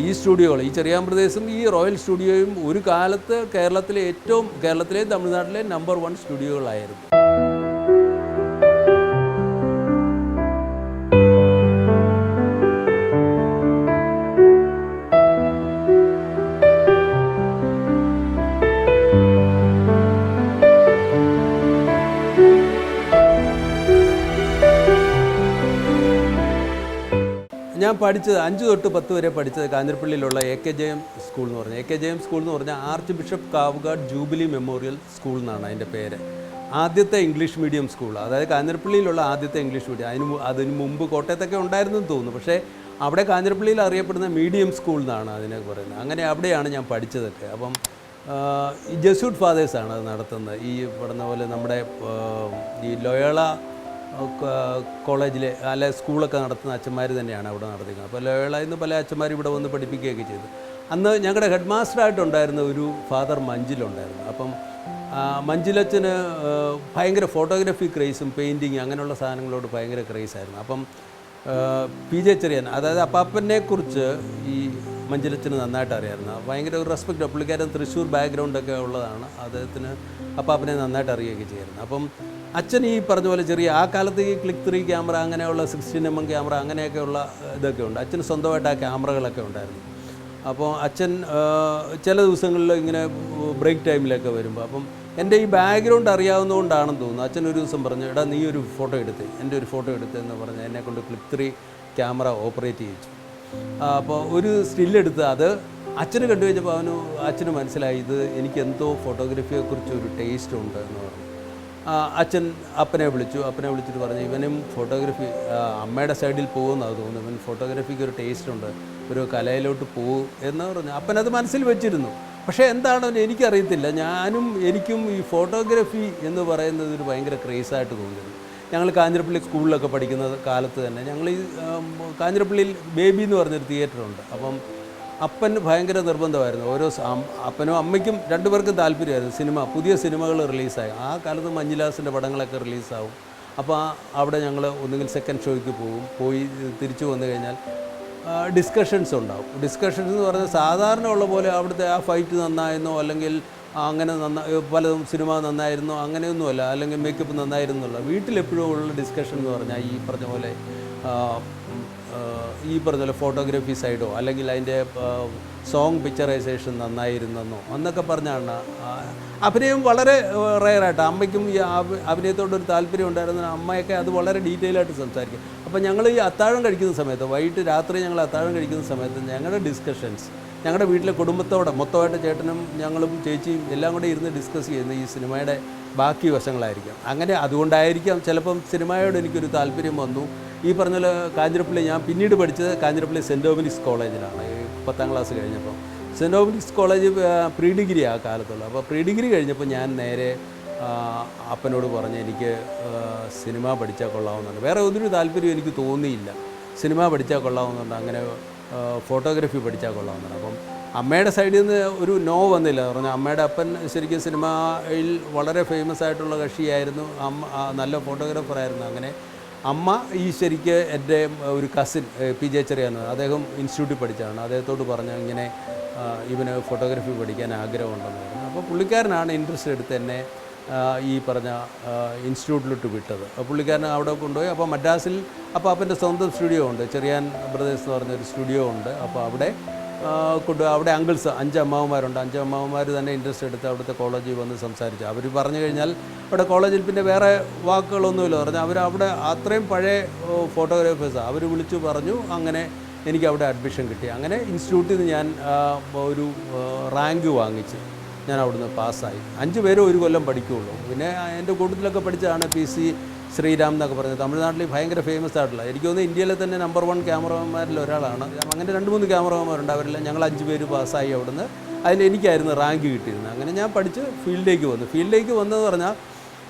Speaker 2: ഈ സ്റ്റുഡിയോകൾ, ഈ ചെറിയാൻ പ്രദേശും ഈ റോയൽ സ്റ്റുഡിയോയും ഒരു കാലത്ത് കേരളത്തിലെയും തമിഴ്നാട്ടിലെയും നമ്പർ 1 സ്റ്റുഡിയോകളായിരുന്നു. ഞാൻ പഠിച്ചത് 5 തൊട്ട് 10 വരെ പഠിച്ചത് കാഞ്ഞിരപ്പള്ളിയിലുള്ള AKJM സ്കൂൾ എന്ന് പറഞ്ഞാൽ AKJM സ്കൂൾ എന്ന് പറഞ്ഞാൽ arch bishop Kavukattu jubilee memorial school എന്നാണ് അതിൻ്റെ പേര്. ആദ്യത്തെ ഇംഗ്ലീഷ് മീഡിയം സ്കൂൾ, അതായത് കാഞ്ഞിരപ്പള്ളിയിലുള്ള ആദ്യത്തെ ഇംഗ്ലീഷ് മീഡിയം. അതിന് മുമ്പ് കോട്ടയത്തൊക്കെ ഉണ്ടായിരുന്നു എന്ന് തോന്നുന്നു. പക്ഷേ അവിടെ കാഞ്ഞിരപ്പള്ളിയിൽ അറിയപ്പെടുന്ന മീഡിയം സ്കൂൾ എന്നാണ് അതിനെ പറയുന്നത്. അങ്ങനെ അവിടെയാണ് ഞാൻ പഠിച്ചതൊക്കെ. അപ്പം ഈ ജെസ്യൂട്ട് ഫാദേഴ്സാണ് അത് നടത്തുന്നത്. ഈ പറഞ്ഞ പോലെ നമ്മുടെ ഈ ലോയോള കോളേജിലെ അല്ലെ സ്കൂളൊക്കെ നടത്തുന്ന അച്ഛന്മാർ തന്നെയാണ് അവിടെ നടത്തിക്കുന്നത്. അപ്പോൾ ലോയോളയിൽ നിന്ന് പല അച്ഛന്മാർ ഇവിടെ വന്ന് പഠിപ്പിക്കുകയൊക്കെ ചെയ്തു. അന്ന് ഞങ്ങളുടെ ഹെഡ് മാസ്റ്ററായിട്ടുണ്ടായിരുന്ന ഒരു ഫാദർ മഞ്ചിലുണ്ടായിരുന്നു. അപ്പം മഞ്ചിലച്ഛന് ഭയങ്കര ഫോട്ടോഗ്രാഫി ക്രേസും പെയിൻറ്റിങ് അങ്ങനെയുള്ള സാധനങ്ങളോട് ഭയങ്കര ക്രേസായിരുന്നു. അപ്പം PJ ചെറിയാൻ, അതായത് അപ്പാപ്പനെക്കുറിച്ച് ഈ മഞ്ചിലച്ഛന് നന്നായിട്ട് അറിയാമായിരുന്നു. ഭയങ്കര ഒരു റെസ്പെക്റ്റ്. പുള്ളിക്കാരൻ തൃശ്ശൂർ ബാക്ക്ഗ്രൗണ്ടൊക്കെ ഉള്ളതാണ്. അദ്ദേഹത്തിന് അപ്പാപ്പനെ നന്നായിട്ട് അറിയുകയൊക്കെ ചെയ്യായിരുന്നു. അപ്പം അച്ഛൻ ഈ പറഞ്ഞ പോലെ ആ കാലത്ത് ഈ ക്ലിക്ക് 3 ക്യാമറ അങ്ങനെയുള്ള 16mm ക്യാമറ അങ്ങനെയൊക്കെയുള്ള ഇതൊക്കെ ഉണ്ട്. അച്ഛന് സ്വന്തമായിട്ട് ആ ക്യാമറകളൊക്കെ ഉണ്ടായിരുന്നു. അപ്പോൾ അച്ഛൻ ചില ദിവസങ്ങളിൽ ഇങ്ങനെ ബ്രേക്ക് ടൈമിലൊക്കെ വരുമ്പോൾ അപ്പം എൻ്റെ ഈ ബാക്ക്ഗ്രൗണ്ട് അറിയാവുന്നതുകൊണ്ടാണെന്ന് തോന്നുന്നു അച്ഛൻ ഒരു ദിവസം പറഞ്ഞു, എടാ നീ ഒരു ഫോട്ടോ എടുത്ത് എൻ്റെ ഒരു ഫോട്ടോ എടുത്തെന്ന് പറഞ്ഞ് എന്നെക്കൊണ്ട് ക്ലിക്ക് 3 ക്യാമറ ഓപ്പറേറ്റ് ചെയ്യിച്ചു. അപ്പോൾ ഒരു സ്റ്റില്ലെടുത്ത് അത് അച്ഛന് കണ്ടു കഴിഞ്ഞപ്പോൾ അച്ഛന് മനസ്സിലായി ഇത് എനിക്ക് എന്തോ ഫോട്ടോഗ്രാഫിയെക്കുറിച്ച് ഒരു ടേസ്റ്റ് ഉണ്ട് എന്ന് പറഞ്ഞു. അച്ഛൻ അപ്പനെ വിളിച്ചിട്ട് പറഞ്ഞു ഇവനും ഫോട്ടോഗ്രാഫി അമ്മയുടെ സൈഡിൽ പോകുമെന്നാണ് തോന്നുന്നു, ഇവൻ ഫോട്ടോഗ്രാഫിക്ക് ഒരു ടേസ്റ്റ് ഉണ്ട്, ഒരു കലയിലോട്ട് പോകും എന്ന് പറഞ്ഞു. അപ്പനത് മനസ്സിൽ വെച്ചിരുന്നു. പക്ഷേ എന്താണെന്ന് എനിക്കറിയത്തില്ല, എനിക്കും ഈ ഫോട്ടോഗ്രാഫി എന്ന് പറയുന്നത് ഒരു ഭയങ്കര ക്രേസായിട്ട് തോന്നിയിരുന്നു. ഞങ്ങൾ കാഞ്ഞിരപ്പള്ളി സ്കൂളിലൊക്കെ പഠിക്കുന്ന കാലത്ത് തന്നെ ഞങ്ങൾ ഈ കാഞ്ഞിരപ്പള്ളിയിൽ ബേബി എന്ന് പറഞ്ഞൊരു തിയേറ്ററുണ്ട്. അപ്പം അപ്പൻ ഭയങ്കര നിർബന്ധമായിരുന്നു. അപ്പനും അമ്മയ്ക്കും രണ്ടുപേർക്കും താല്പര്യമായിരുന്നു പുതിയ സിനിമകൾ റിലീസായി. ആ കാലത്ത് മഞ്ജുലാസിൻ്റെ പടങ്ങളൊക്കെ റിലീസാവും. അപ്പോൾ അവിടെ ഞങ്ങൾ ഒന്നുകിൽ സെക്കൻഡ് ഷോയ്ക്ക് പോയി തിരിച്ചു വന്നു കഴിഞ്ഞാൽ ഡിസ്കഷൻസ് ഉണ്ടാവും. ഡിസ്കഷൻസ് എന്ന് പറഞ്ഞാൽ സാധാരണ ഉള്ള പോലെ അവിടുത്തെ ആ ഫൈറ്റ് നന്നായിരുന്നോ അല്ലെങ്കിൽ അങ്ങനെ പലതും സിനിമ നന്നായിരുന്നോ അങ്ങനെയൊന്നുമല്ല, അല്ലെങ്കിൽ മേക്കപ്പ് നന്നായിരുന്നുള്ള വീട്ടിലെപ്പോഴും ഉള്ള ഡിസ്കഷൻ എന്ന് പറഞ്ഞാൽ ഈ പറഞ്ഞ പോലെ ഫോട്ടോഗ്രാഫി സൈഡോ അല്ലെങ്കിൽ അതിൻ്റെ സോങ് പിക്ചറൈസേഷൻ നന്നായിരുന്നെന്നോ എന്നൊക്കെ പറഞ്ഞാണ്. അഭിനയം വളരെ റെയറായിട്ട് അമ്മയ്ക്കും ഈ അഭിനയത്തോടൊരു താല്പര്യം ഉണ്ടായിരുന്ന അമ്മയൊക്കെ അത് വളരെ ഡീറ്റെയിൽ ആയിട്ട് സംസാരിക്കും. അപ്പോൾ ഞങ്ങൾ ഈ അത്താഴം കഴിക്കുന്ന സമയത്ത് രാത്രി ഞങ്ങൾ അത്താഴം കഴിക്കുന്ന സമയത്ത് ഞങ്ങളുടെ ഡിസ്കഷൻസ് ഞങ്ങളുടെ വീട്ടിലെ കുടുംബത്തോടെ മൊത്തമായിട്ട് ചേട്ടനും ഞങ്ങളും ചേച്ചിയും എല്ലാം കൂടെ ഇരുന്ന് ഡിസ്കസ് ചെയ്യുന്ന ഈ സിനിമയുടെ ബാക്കി വശങ്ങളായിരിക്കും. അങ്ങനെ അതുകൊണ്ടായിരിക്കാം ചിലപ്പം സിനിമയോട് എനിക്കൊരു താല്പര്യം വന്നു. ഈ പറഞ്ഞ പോലെ കാഞ്ഞിരപ്പള്ളി ഞാൻ പിന്നീട് പഠിച്ചത് കാഞ്ഞിരപ്പള്ളി സെൻറ്റ് ഡൊമിനിക്സ് കോളേജിലാണ്. 10ാം ക്ലാസ് കഴിഞ്ഞപ്പോൾ Saint Dominic's college pre degree ആ കാലത്തുള്ള. അപ്പോൾ പ്രീ ഡിഗ്രി കഴിഞ്ഞപ്പോൾ ഞാൻ നേരെ അപ്പനോട് പറഞ്ഞ് എനിക്ക് സിനിമ പഠിച്ചാൽ കൊള്ളാവുന്നുണ്ട്. വേറെ ഒരു താല്പര്യം എനിക്ക് തോന്നിയില്ല. സിനിമ പഠിച്ചാൽ കൊള്ളാവുന്നുണ്ട്, അങ്ങനെ ഫോട്ടോഗ്രാഫി പഠിച്ചാൽ കൊള്ളാവുന്നുണ്ട്. അപ്പം അമ്മയുടെ സൈഡിൽ നിന്ന് ഒരു നോ വന്നില്ല. പറഞ്ഞാൽ അമ്മയുടെ അപ്പൻ ശരിക്കും സിനിമയിൽ വളരെ ഫേമസ് ആയിട്ടുള്ള കക്ഷിയായിരുന്നു, നല്ല ഫോട്ടോഗ്രാഫറായിരുന്നു. അങ്ങനെ അമ്മ ശരിക്ക് എൻ്റെ ഒരു കസിൻ പി ജെ ചെറിയാന്ന്, അദ്ദേഹം ഇൻസ്റ്റിറ്റ്യൂട്ടിൽ പഠിച്ചതാണ്, അദ്ദേഹത്തോട് പറഞ്ഞ ഇങ്ങനെ ഇവന് ഫോട്ടോഗ്രാഫി പഠിക്കാൻ ആഗ്രഹമുണ്ടെന്ന് പറഞ്ഞു. അപ്പോൾ പുള്ളിക്കാരനാണ് ഇൻട്രസ്റ്റ് എടുത്ത് എന്നെ ഈ പറഞ്ഞ ഇൻസ്റ്റിറ്റ്യൂട്ടിലോട്ട് വിട്ടത്. പുള്ളിക്കാരൻ അവിടെ കൊണ്ടുപോയി. അപ്പോൾ മദ്രാസിൽ അപ്പൻ്റെ സ്വന്തം സ്റ്റുഡിയോ ഉണ്ട്, ചെറിയാൻ ബ്രദേഴ്സ് എന്ന് പറഞ്ഞൊരു സ്റ്റുഡിയോ ഉണ്ട്. അപ്പോൾ അവിടെ അവിടെ അങ്കിൾസ് 5 അമ്മാവന്മാരുണ്ട്. 5 അമ്മാവന്മാർ തന്നെ ഇൻട്രസ്റ്റ് എടുത്ത് അവിടുത്തെ കോളേജിൽ വന്ന് സംസാരിച്ചു. അവർ പറഞ്ഞു കഴിഞ്ഞാൽ അവിടെ കോളേജിൽ പിന്നെ വേറെ വാക്കുകളൊന്നുമില്ല. പറഞ്ഞാൽ അവിടെ അത്രയും പഴയ ഫോട്ടോഗ്രാഫേഴ്സാണ്. അവർ വിളിച്ചു പറഞ്ഞു. അങ്ങനെ എനിക്ക് അവിടെ അഡ്മിഷൻ കിട്ടി. അങ്ങനെ ഇൻസ്റ്റിറ്റ്യൂട്ടിൽ നിന്ന് ഞാൻ ഒരു റാങ്ക് വാങ്ങിച്ച് ഞാൻ അവിടുന്ന് പാസ്സായി. 5 പേരും ഒരു കൊല്ലം പഠിക്കുകയുള്ളൂ. പിന്നെ എൻ്റെ കൂട്ടത്തിലൊക്കെ പഠിച്ചതാണ് PC ശ്രീരാം എന്നൊക്കെ പറയുന്നത്. തമിഴ്നാട്ടിൽ ഭയങ്കര ഫേമസ് ആയിട്ടുള്ള, എനിക്ക് തോന്നുന്നു ഇന്ത്യയിലെ തന്നെ നമ്പർ 1 ക്യാമറമാരിൽ ഒരാളാണ്. അങ്ങനെ 2-3 ക്യാമറമാരുണ്ട്. അവരെല്ലാം ഞങ്ങൾ 5 പേര് പാസ്സായി അവിടുന്ന്. അതിൽ എനിക്കായിരുന്നു റാങ്ക് കിട്ടിയിരുന്നത്. അങ്ങനെ ഞാൻ പഠിച്ച് ഫീൽഡിലേക്ക് വന്നു. ഫീൽഡിലേക്ക് വന്നതെന്ന് പറഞ്ഞാൽ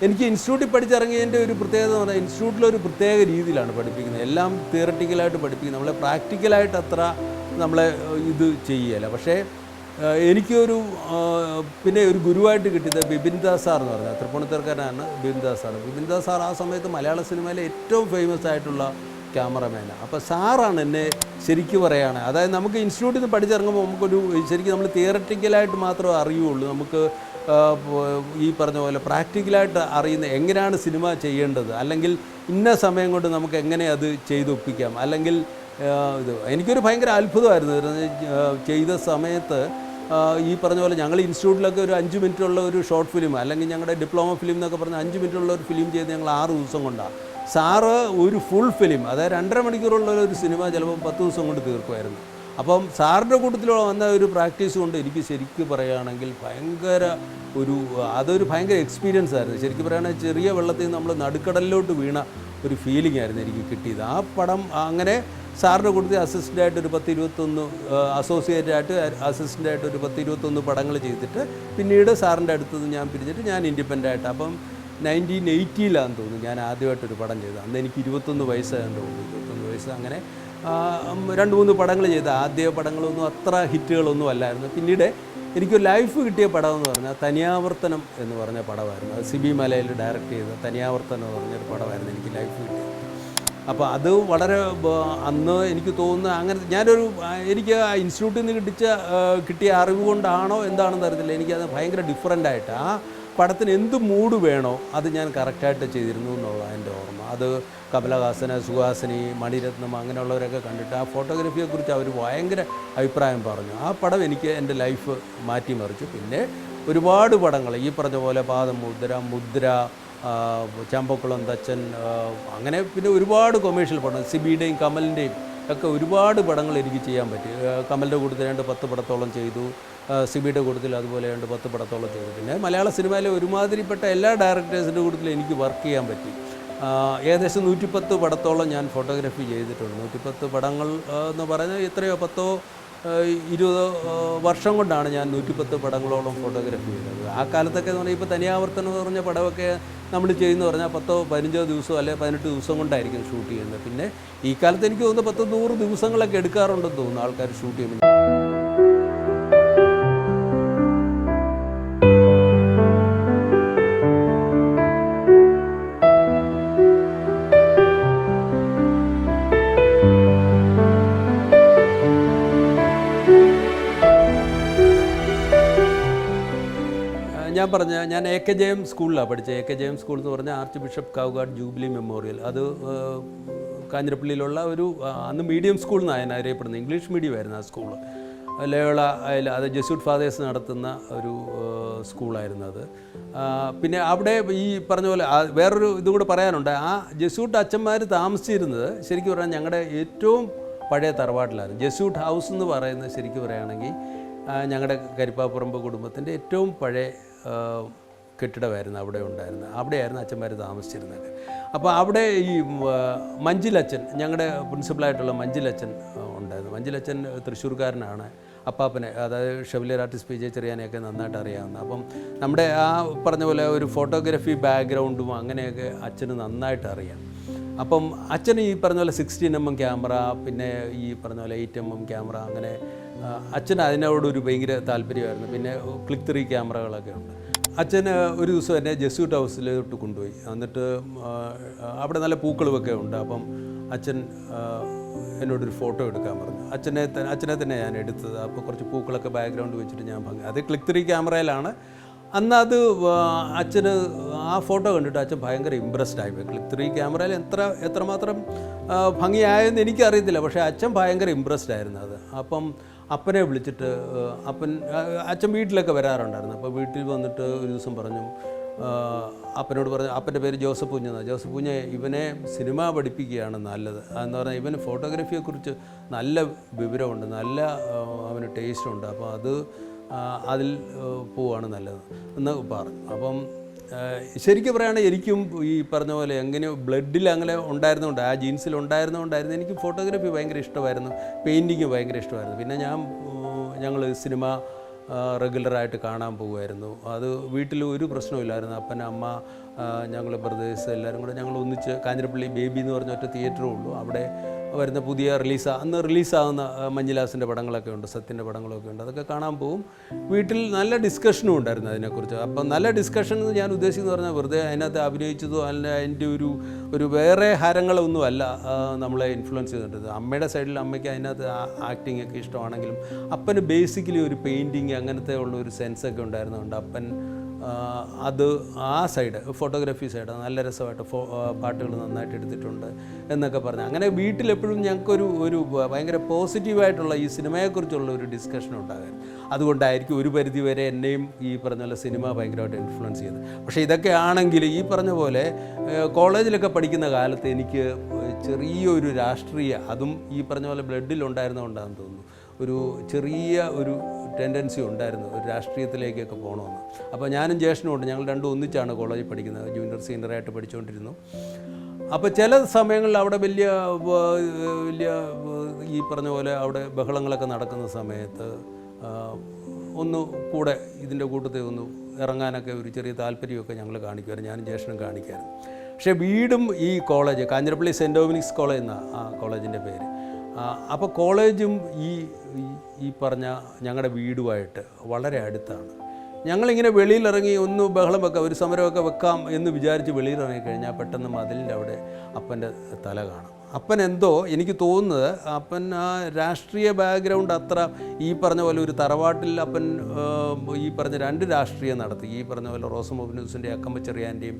Speaker 2: എനിക്ക് ഇൻസ്റ്റിറ്റ്യൂട്ടിൽ പഠിച്ചിറങ്ങിയതിൻ്റെ ഒരു പ്രത്യേകത എന്ന് പറഞ്ഞാൽ ഇൻസ്റ്റിറ്റ്യൂട്ടിലൊരു പ്രത്യേക രീതിയിലാണ് പഠിപ്പിക്കുന്നത്. എല്ലാം തിയററ്റിക്കലായിട്ട് പഠിപ്പിക്കുന്നത്, നമ്മളെ പ്രാക്ടിക്കലായിട്ട് അത്ര നമ്മളെ ഇത് ചെയ്യുകയില്ല. പക്ഷേ പിന്നെ ഒരു ഗുരുവായിട്ട് കിട്ടിയത് ബിപിൻ ദാസ് സാർ എന്ന് പറഞ്ഞാൽ തൃപ്പൂണിത്തുറക്കാരനാണ് ബിപിൻ ദാസ് സാർ. ബിപിൻ ദാസ് സാർ ആ സമയത്ത് മലയാള സിനിമയിലെ ഏറ്റവും ഫേമസ് ആയിട്ടുള്ള ക്യാമറമാനാണ്. അപ്പോൾ സാറാണ് എന്നെ ശരിക്കും പറയുകയാണ്, അതായത് നമുക്ക് ഇൻസ്റ്റിറ്റ്യൂട്ടിൽ നിന്ന് പഠിച്ചിറങ്ങുമ്പോൾ ശരിക്കും നമ്മൾ തിയററ്റിക്കലായിട്ട് മാത്രമേ അറിയുള്ളൂ. നമുക്ക് ഈ പറഞ്ഞ പോലെ പ്രാക്ടിക്കലായിട്ട് അറിയുന്ന എങ്ങനെയാണ് സിനിമ ചെയ്യേണ്ടത്, അല്ലെങ്കിൽ ഇന്ന സമയം കൊണ്ട് നമുക്ക് എങ്ങനെ അത് ചെയ്തൊപ്പിക്കാം, അല്ലെങ്കിൽ എനിക്കൊരു ഭയങ്കര അത്ഭുതമായിരുന്നു ചെയ്ത സമയത്ത്. ഈ പറഞ്ഞ പോലെ ഞങ്ങൾ ഇൻസ്റ്റിറ്റ്യൂട്ടിലൊക്കെ ഒരു 5 മിനിറ്റുള്ള ഒരു ഷോർട്ട് ഫിലിം, അല്ലെങ്കിൽ ഞങ്ങളുടെ ഡിപ്ലോമ ഫിലിം എന്നൊക്കെ പറഞ്ഞാൽ 5 മിനിറ്റുള്ള ഒരു ഫിലിം ചെയ്ത് ഞങ്ങൾ 6 ദിവസം കൊണ്ടാണ്. സാറ് ഒരു ഫുൾ ഫിലിം, അതായത് 2.5 മണിക്കൂറുള്ള ഒരു സിനിമ ചിലപ്പോൾ 10 ദിവസം കൊണ്ട് തീർക്കുമായിരുന്നു. അപ്പം സാറിൻ്റെ കൂട്ടത്തിൽ വന്ന ഒരു പ്രാക്ടീസ് കൊണ്ട് എനിക്ക് ശരിക്കും പറയുകയാണെങ്കിൽ അതൊരു ഭയങ്കര എക്സ്പീരിയൻസ് ആയിരുന്നു. ശരിക്കും പറയുകയാണെങ്കിൽ ചെറിയ വെള്ളത്തിൽ നിന്ന് നമ്മൾ നടുക്കടലിലോട്ട് വീണ ഒരു ഫീലിംഗ് ആയിരുന്നു എനിക്ക് കിട്ടിയത്. ആ പടം അങ്ങനെ സാറിൻ്റെ കൂട്ടത്തിൽ അസിസ്റ്റൻ്റായിട്ട് ഒരു 10-21 അസോസിയേറ്റായിട്ട് അസിസ്റ്റൻ്റായിട്ട് ഒരു 10-21 പടങ്ങൾ ചെയ്തിട്ട് പിന്നീട് സാറിൻ്റെ അടുത്തുനിന്ന് ഞാൻ പിരിഞ്ഞിട്ട് ഞാൻ ഇൻഡിപെൻഡൻ്റായിട്ട്, അപ്പം 1980-ലാണെന്ന് തോന്നുന്നു ഞാൻ ആദ്യമായിട്ടൊരു പടം ചെയ്തത്. അന്ന് എനിക്ക് 21 വയസ്സായെന്ന് തോന്നുന്നു, 21 വയസ്സ്. അങ്ങനെ 2-3 പടങ്ങൾ ചെയ്ത ആദ്യ പടങ്ങളൊന്നും അത്ര ഹിറ്റുകളൊന്നും അല്ലായിരുന്നു. പിന്നീട് എനിക്കൊരു ലൈഫ് കിട്ടിയ പടം എന്ന് പറഞ്ഞാൽ തനിയാവർത്തനം എന്ന് പറഞ്ഞ പടമായിരുന്നു. അത് സിബി മലയിൽ ഡയറക്റ്റ് ചെയ്ത തനിയാവർത്തനം എന്ന് പറഞ്ഞൊരു പടമായിരുന്നു എനിക്ക് ലൈഫ് കിട്ടിയത്. അപ്പോൾ അത് വളരെ അന്ന് എനിക്ക് തോന്നുന്നത് അങ്ങനെ എനിക്ക് ആ ഇൻസ്റ്റിറ്റ്യൂട്ടിൽ നിന്ന് കിട്ടിയ അറിവ് കൊണ്ടാണോ എന്താണെന്ന് അറിയത്തില്ല, എനിക്കത് ഭയങ്കര ഡിഫറൻ്റായിട്ട് ആ പടത്തിന് എന്ത് മൂഡ് വേണോ അത് ഞാൻ കറക്റ്റായിട്ട് ചെയ്തിരുന്നു എന്നുള്ള എൻ്റെ ഓർമ്മ. അത് കമലഹാസന്, സുഹാസിനി, മണിരത്നം അങ്ങനെയുള്ളവരൊക്കെ കണ്ടിട്ട് ആ ഫോട്ടോഗ്രാഫിയെക്കുറിച്ച് അവർ ഭയങ്കര അഭിപ്രായം പറഞ്ഞു. ആ പടം എനിക്ക് എൻ്റെ ലൈഫ് മാറ്റിമറിച്ചു. പിന്നെ ഒരുപാട് പടങ്ങൾ ഈ പറഞ്ഞ പോലെ പാദമുദ്ര, മുദ്ര, ചാമ്പക്കുളം തച്ചൻ, അങ്ങനെ പിന്നെ ഒരുപാട് കൊമേഴ്ഷ്യൽ പടം, സിബിയുടെയും കമലിൻ്റെയും ഒക്കെ ഒരുപാട് പടങ്ങൾ എനിക്ക് ചെയ്യാൻ പറ്റി. കമലിൻ്റെ കൂട്ടത്തിൽ 10 പടത്തോളം ചെയ്തു, സിബിയുടെ കൂട്ടത്തിൽ അതുപോലെ 10 പടത്തോളം ചെയ്തു. പിന്നെ മലയാള സിനിമയിലെ ഒരുമാതിരിപ്പെട്ട എല്ലാ ഡയറക്ടേഴ്സിൻ്റെ കൂട്ടത്തിൽ എനിക്ക് വർക്ക് ചെയ്യാൻ പറ്റി. ഏകദേശം 110 പടത്തോളം ഞാൻ ഫോട്ടോഗ്രാഫി ചെയ്തിട്ടുണ്ട്. 110 പടങ്ങൾ എന്ന് പറഞ്ഞാൽ എത്രയോ 10-20 വർഷം കൊണ്ടാണ് ഞാൻ 110 പടങ്ങളോളം ഫോട്ടോഗ്രാഫി ചെയ്തത്. ആ കാലത്തൊക്കെ എന്ന് പറഞ്ഞാൽ ഇപ്പോൾ തനിയാവർത്തനം എന്ന് പറഞ്ഞ പടമൊക്കെ നമ്മൾ ചെയ്യുന്ന പറഞ്ഞാൽ 10-15 ദിവസമോ അല്ലെങ്കിൽ 18 ദിവസം കൊണ്ടായിരിക്കും ഷൂട്ട് ചെയ്യുന്നത്. പിന്നെ ഈ കാലത്ത് എനിക്ക് തോന്നുന്നു 10-100 ദിവസങ്ങളൊക്കെ എടുക്കാറുണ്ടെന്ന് തോന്നുന്നു ആൾക്കാർ ഷൂട്ട് ചെയ്യുമ്പോൾ. ഞാൻ AKJM സ്കൂളിലാണ് പഠിച്ചത്. AKJM സ്കൂൾ എന്ന് പറഞ്ഞാൽ arch bishop Kavukattu jubilee memorial. അത് കാഞ്ഞിരപ്പള്ളിയിലുള്ള ഒരു അന്ന് മീഡിയം സ്കൂൾ എന്നാണ് അറിയപ്പെടുന്നത്. ഇംഗ്ലീഷ് മീഡിയമായിരുന്നു ആ സ്കൂൾ. ലയോള അത് ജെസ്യൂട്ട് ഫാദേഴ്സ് നടത്തുന്ന ഒരു സ്കൂളായിരുന്നു അത്. പിന്നെ അവിടെ ഈ പറഞ്ഞ പോലെ വേറൊരു ഇതും കൂടെ പറയാനുണ്ട്. ആ ജെസ്യൂട്ട് അച്ഛന്മാർ താമസിച്ചിരുന്നത് ശരിക്കും പറഞ്ഞാൽ ഞങ്ങളുടെ ഏറ്റവും പഴയ തറവാട്ടിലായിരുന്നു. ജെസ്യൂട്ട് ഹൗസ് എന്ന് പറയുന്നത് ശരിക്കും പറയുകയാണെങ്കിൽ ഞങ്ങളുടെ കരിപ്പാപ്പുറമ്പ് കുടുംബത്തിൻ്റെ ഏറ്റവും പഴയ കെട്ടിടമായിരുന്നു അവിടെ ഉണ്ടായിരുന്നത്. അവിടെയായിരുന്നു അച്ഛന്മാർ താമസിച്ചിരുന്നത്. അപ്പോൾ അവിടെ ഈ മഞ്ചിലച്ഛൻ, ഞങ്ങളുടെ പ്രിൻസിപ്പളായിട്ടുള്ള മഞ്ചിലച്ഛൻ ഉണ്ടായിരുന്നു. മഞ്ചിലച്ഛൻ തൃശ്ശൂർക്കാരനാണ്. അപ്പാപ്പനെ, അതായത് ഷെവലിയർ ആർട്ടിസ്റ്റ് PJ ചെറിയാനെയൊക്കെ നന്നായിട്ട് അറിയാവുന്ന. അപ്പം നമ്മുടെ ആ പറഞ്ഞ പോലെ ഒരു ഫോട്ടോഗ്രാഫി ബാക്ക്ഗ്രൗണ്ടും അങ്ങനെയൊക്കെ അച്ഛന് നന്നായിട്ട് അറിയാം. അപ്പം അച്ഛന് ഈ പറഞ്ഞ പോലെ 16mm ക്യാമറ, പിന്നെ ഈ പറഞ്ഞ പോലെ 8mm ക്യാമറ, അങ്ങനെ അച്ഛന് അതിനോടൊരു ഭയങ്കര താല്പര്യമായിരുന്നു. പിന്നെ ക്ലിക്ക് 3 ക്യാമറകളൊക്കെ ഉണ്ട്. അച്ഛന് ഒരു ദിവസം എന്നെ ജെസ്യൂട്ട് ഹൗസിലോട്ട് കൊണ്ടുപോയി. എന്നിട്ട് അവിടെ നല്ല പൂക്കളുമൊക്കെ ഉണ്ട്. അപ്പം അച്ഛൻ എന്നോടൊരു ഫോട്ടോ എടുക്കാൻ പറഞ്ഞു. അച്ഛനെ തന്നെ ഞാൻ എടുത്തത്. അപ്പോൾ കുറച്ച് പൂക്കളൊക്കെ ബാക്ക്ഗ്രൗണ്ട് വെച്ചിട്ട് ഞാൻ അത് ക്ലിക്ക് 3 ക്യാമറയിലാണ്. അന്ന് അത് അച്ഛന് ആ ഫോട്ടോ കണ്ടിട്ട് അച്ഛൻ ഭയങ്കര ഇമ്പ്രസ്ഡ് ആയിപ്പോയി. ക്ലിക്ക് 3 ക്യാമറയിൽ എത്രമാത്രം ഭംഗിയായെന്ന് എനിക്കറിയത്തില്ല, പക്ഷേ അച്ഛൻ ഭയങ്കര ഇമ്പ്രസ്ഡ് ആയിരുന്നു അത്. അപ്പം അപ്പനെ വിളിച്ചിട്ട് അച്ഛൻ വീട്ടിലൊക്കെ വരാറുണ്ടായിരുന്നു. അപ്പോൾ വീട്ടിൽ വന്നിട്ട് ഒരു ദിവസം പറഞ്ഞു, അപ്പനോട് പറഞ്ഞു, അപ്പൻ്റെ പേര് ജോസഫ് കുഞ്ഞെന്നാണ്. ജോസഫ് കുഞ്ഞ്, ഇവനെ സിനിമ പഠിപ്പിക്കുകയാണ് നല്ലത് എന്ന് പറഞ്ഞാൽ ഇവന് ഫോട്ടോഗ്രാഫിയെക്കുറിച്ച് നല്ല വിവരമുണ്ട്, നല്ല അവന് ടേസ്റ്റുണ്ട്, അപ്പോൾ അതിൽ പോവുകയാണ് നല്ലത് എന്ന് പറഞ്ഞു. അപ്പം ശരിക്കും പറയുകയാണെങ്കിൽ എനിക്കും ഈ പറഞ്ഞ പോലെ എങ്ങനെ ബ്ലഡിൽ അങ്ങനെ ഉണ്ടായിരുന്നുകൊണ്ട്, ആ ജീൻസിൽ ഉണ്ടായിരുന്നുകൊണ്ടായിരുന്നു എനിക്ക് ഫോട്ടോഗ്രാഫി ഭയങ്കര ഇഷ്ടമായിരുന്നു, പെയിൻറ്റിങ് ഭയങ്കര ഇഷ്ടമായിരുന്നു. പിന്നെ ഞങ്ങൾ സിനിമ റെഗുലറായിട്ട് കാണാൻ പോകുമായിരുന്നു. അത് വീട്ടിൽ ഒരു പ്രശ്നമില്ലായിരുന്നു. അപ്പൻ, അമ്മ, ഞങ്ങൾ ബ്രദേഴ്സ് എല്ലാവരും കൂടെ ഞങ്ങൾ ഒന്നിച്ച് കാഞ്ഞിരപ്പള്ളി ബേബി എന്ന് പറഞ്ഞ ഒറ്റ തിയേറ്ററേ ഉള്ളൂ. അവിടെ വരുന്ന പുതിയ അന്ന് റിലീസാകുന്ന മഞ്ജുലാസിൻ്റെ പടങ്ങളൊക്കെ ഉണ്ട്, സത്യൻ്റെ പടങ്ങളൊക്കെ ഉണ്ട്, അതൊക്കെ കാണാൻ പോകും. വീട്ടിൽ നല്ല ഡിസ്കഷനും ഉണ്ടായിരുന്നു അതിനെക്കുറിച്ച്. അപ്പം നല്ല ഡിസ്കഷൻ എന്ന് ഞാൻ ഉദ്ദേശിക്കുന്നത് പറഞ്ഞാൽ വെറുതെ അതിനകത്ത് അഭിനയിച്ചതോ അല്ല അതിൻ്റെ ഒരു വേറെ ഹരങ്ങളൊന്നും അല്ല നമ്മളെ ഇൻഫ്ലുവൻസ് ചെയ്തിട്ടുണ്ട്. അമ്മയുടെ സൈഡിൽ അമ്മയ്ക്ക് അതിനകത്ത് ആക്ടിങ് ഒക്കെ ഇഷ്ടമാണെങ്കിലും അപ്പന് ബേസിക്കലി ഒരു പെയിൻറ്റിങ് അങ്ങനത്തെ ഉള്ള ഒരു സെൻസൊക്കെ ഉണ്ടായിരുന്നുകൊണ്ട് അപ്പൻ അത് ആ സൈഡ് ഫോട്ടോഗ്രാഫി സൈഡ് നല്ല രസമായിട്ട് പാട്ടുകൾ നന്നായിട്ട് എടുത്തിട്ടുണ്ട് എന്നൊക്കെ പറഞ്ഞു. അങ്ങനെ വീട്ടിലെപ്പോഴും ഞങ്ങൾക്കൊരു ഭയങ്കര പോസിറ്റീവായിട്ടുള്ള ഈ സിനിമയെക്കുറിച്ചുള്ള ഒരു ഡിസ്കഷൻ ഉണ്ടാകാൻ. അതുകൊണ്ടായിരിക്കും ഒരു പരിധി വരെ എന്നെയും ഈ പറഞ്ഞ പോലെ സിനിമ ഭയങ്കരമായിട്ട് ഇൻഫ്ലുവൻസ് ചെയ്തത്. പക്ഷേ ഇതൊക്കെ ആണെങ്കിൽ ഈ പറഞ്ഞ പോലെ കോളേജിലൊക്കെ പഠിക്കുന്ന കാലത്ത് എനിക്ക് ചെറിയൊരു രാഷ്ട്രീയ, അതും ഈ പറഞ്ഞ പോലെ ബ്ലഡിലുണ്ടായിരുന്നുകൊണ്ടാണെന്ന് തോന്നുന്നു, ചെറിയ ടെൻഡൻസി ഉണ്ടായിരുന്നു ഒരു രാഷ്ട്രീയത്തിലേക്കൊക്കെ പോകണമെന്ന്. അപ്പോൾ ഞാനും ജ്യേഷ്ഠനും ഉണ്ട്, ഞങ്ങൾ രണ്ടും ഒന്നിച്ചാണ് കോളേജിൽ പഠിക്കുന്നത്, ജൂനിയർ സീനിയറായിട്ട് പഠിച്ചുകൊണ്ടിരുന്നു. അപ്പോൾ ചില സമയങ്ങളിൽ അവിടെ വലിയ ഈ പറഞ്ഞ പോലെ അവിടെ ബഹളങ്ങളൊക്കെ നടക്കുന്ന സമയത്ത് ഒന്ന് കൂടെ ഇതിൻ്റെ കൂട്ടത്തിൽ ഒന്ന് ഇറങ്ങാനൊക്കെ ഒരു ചെറിയ താല്പര്യമൊക്കെ ഞങ്ങൾ കാണിക്കുമായിരുന്നു, ഞാനും ജ്യേഷ്ഠനും കാണിക്കുമായിരുന്നു. പക്ഷേ വീടും ഈ college Kanjirappally Saint Dominic's college എന്നാണ് ആ കോളേജിൻ്റെ പേര്. അപ്പോൾ കോളേജും ഈ പറഞ്ഞ ഞങ്ങളുടെ വീടുമായിട്ട് വളരെ അടുത്താണ്. ഞങ്ങളിങ്ങനെ വെളിയിലിറങ്ങി ഒന്ന് ബഹളം വെക്കാം, ഒരു സമരമൊക്കെ വെക്കാം എന്ന് വിചാരിച്ച് വെളിയിലിറങ്ങിക്കഴിഞ്ഞാൽ പെട്ടെന്ന് മതിലിൻ്റെ അവിടെ അപ്പൻ്റെ തല കാണാം. അപ്പൻ എന്തോ എനിക്ക് തോന്നുന്നത് അപ്പൻ ആ രാഷ്ട്രീയ ബാക്ക്ഗ്രൗണ്ട് അത്ര ഈ പറഞ്ഞ പോലെ ഒരു തറവാട്ടിൽ അപ്പൻ ഈ പറഞ്ഞ 2 രാഷ്ട്രീയം നടത്തി. ഈ പറഞ്ഞ പോലെ റോസമോബിനൂസിൻ്റെ അക്കമ്മ ചെറിയാൻ്റെയും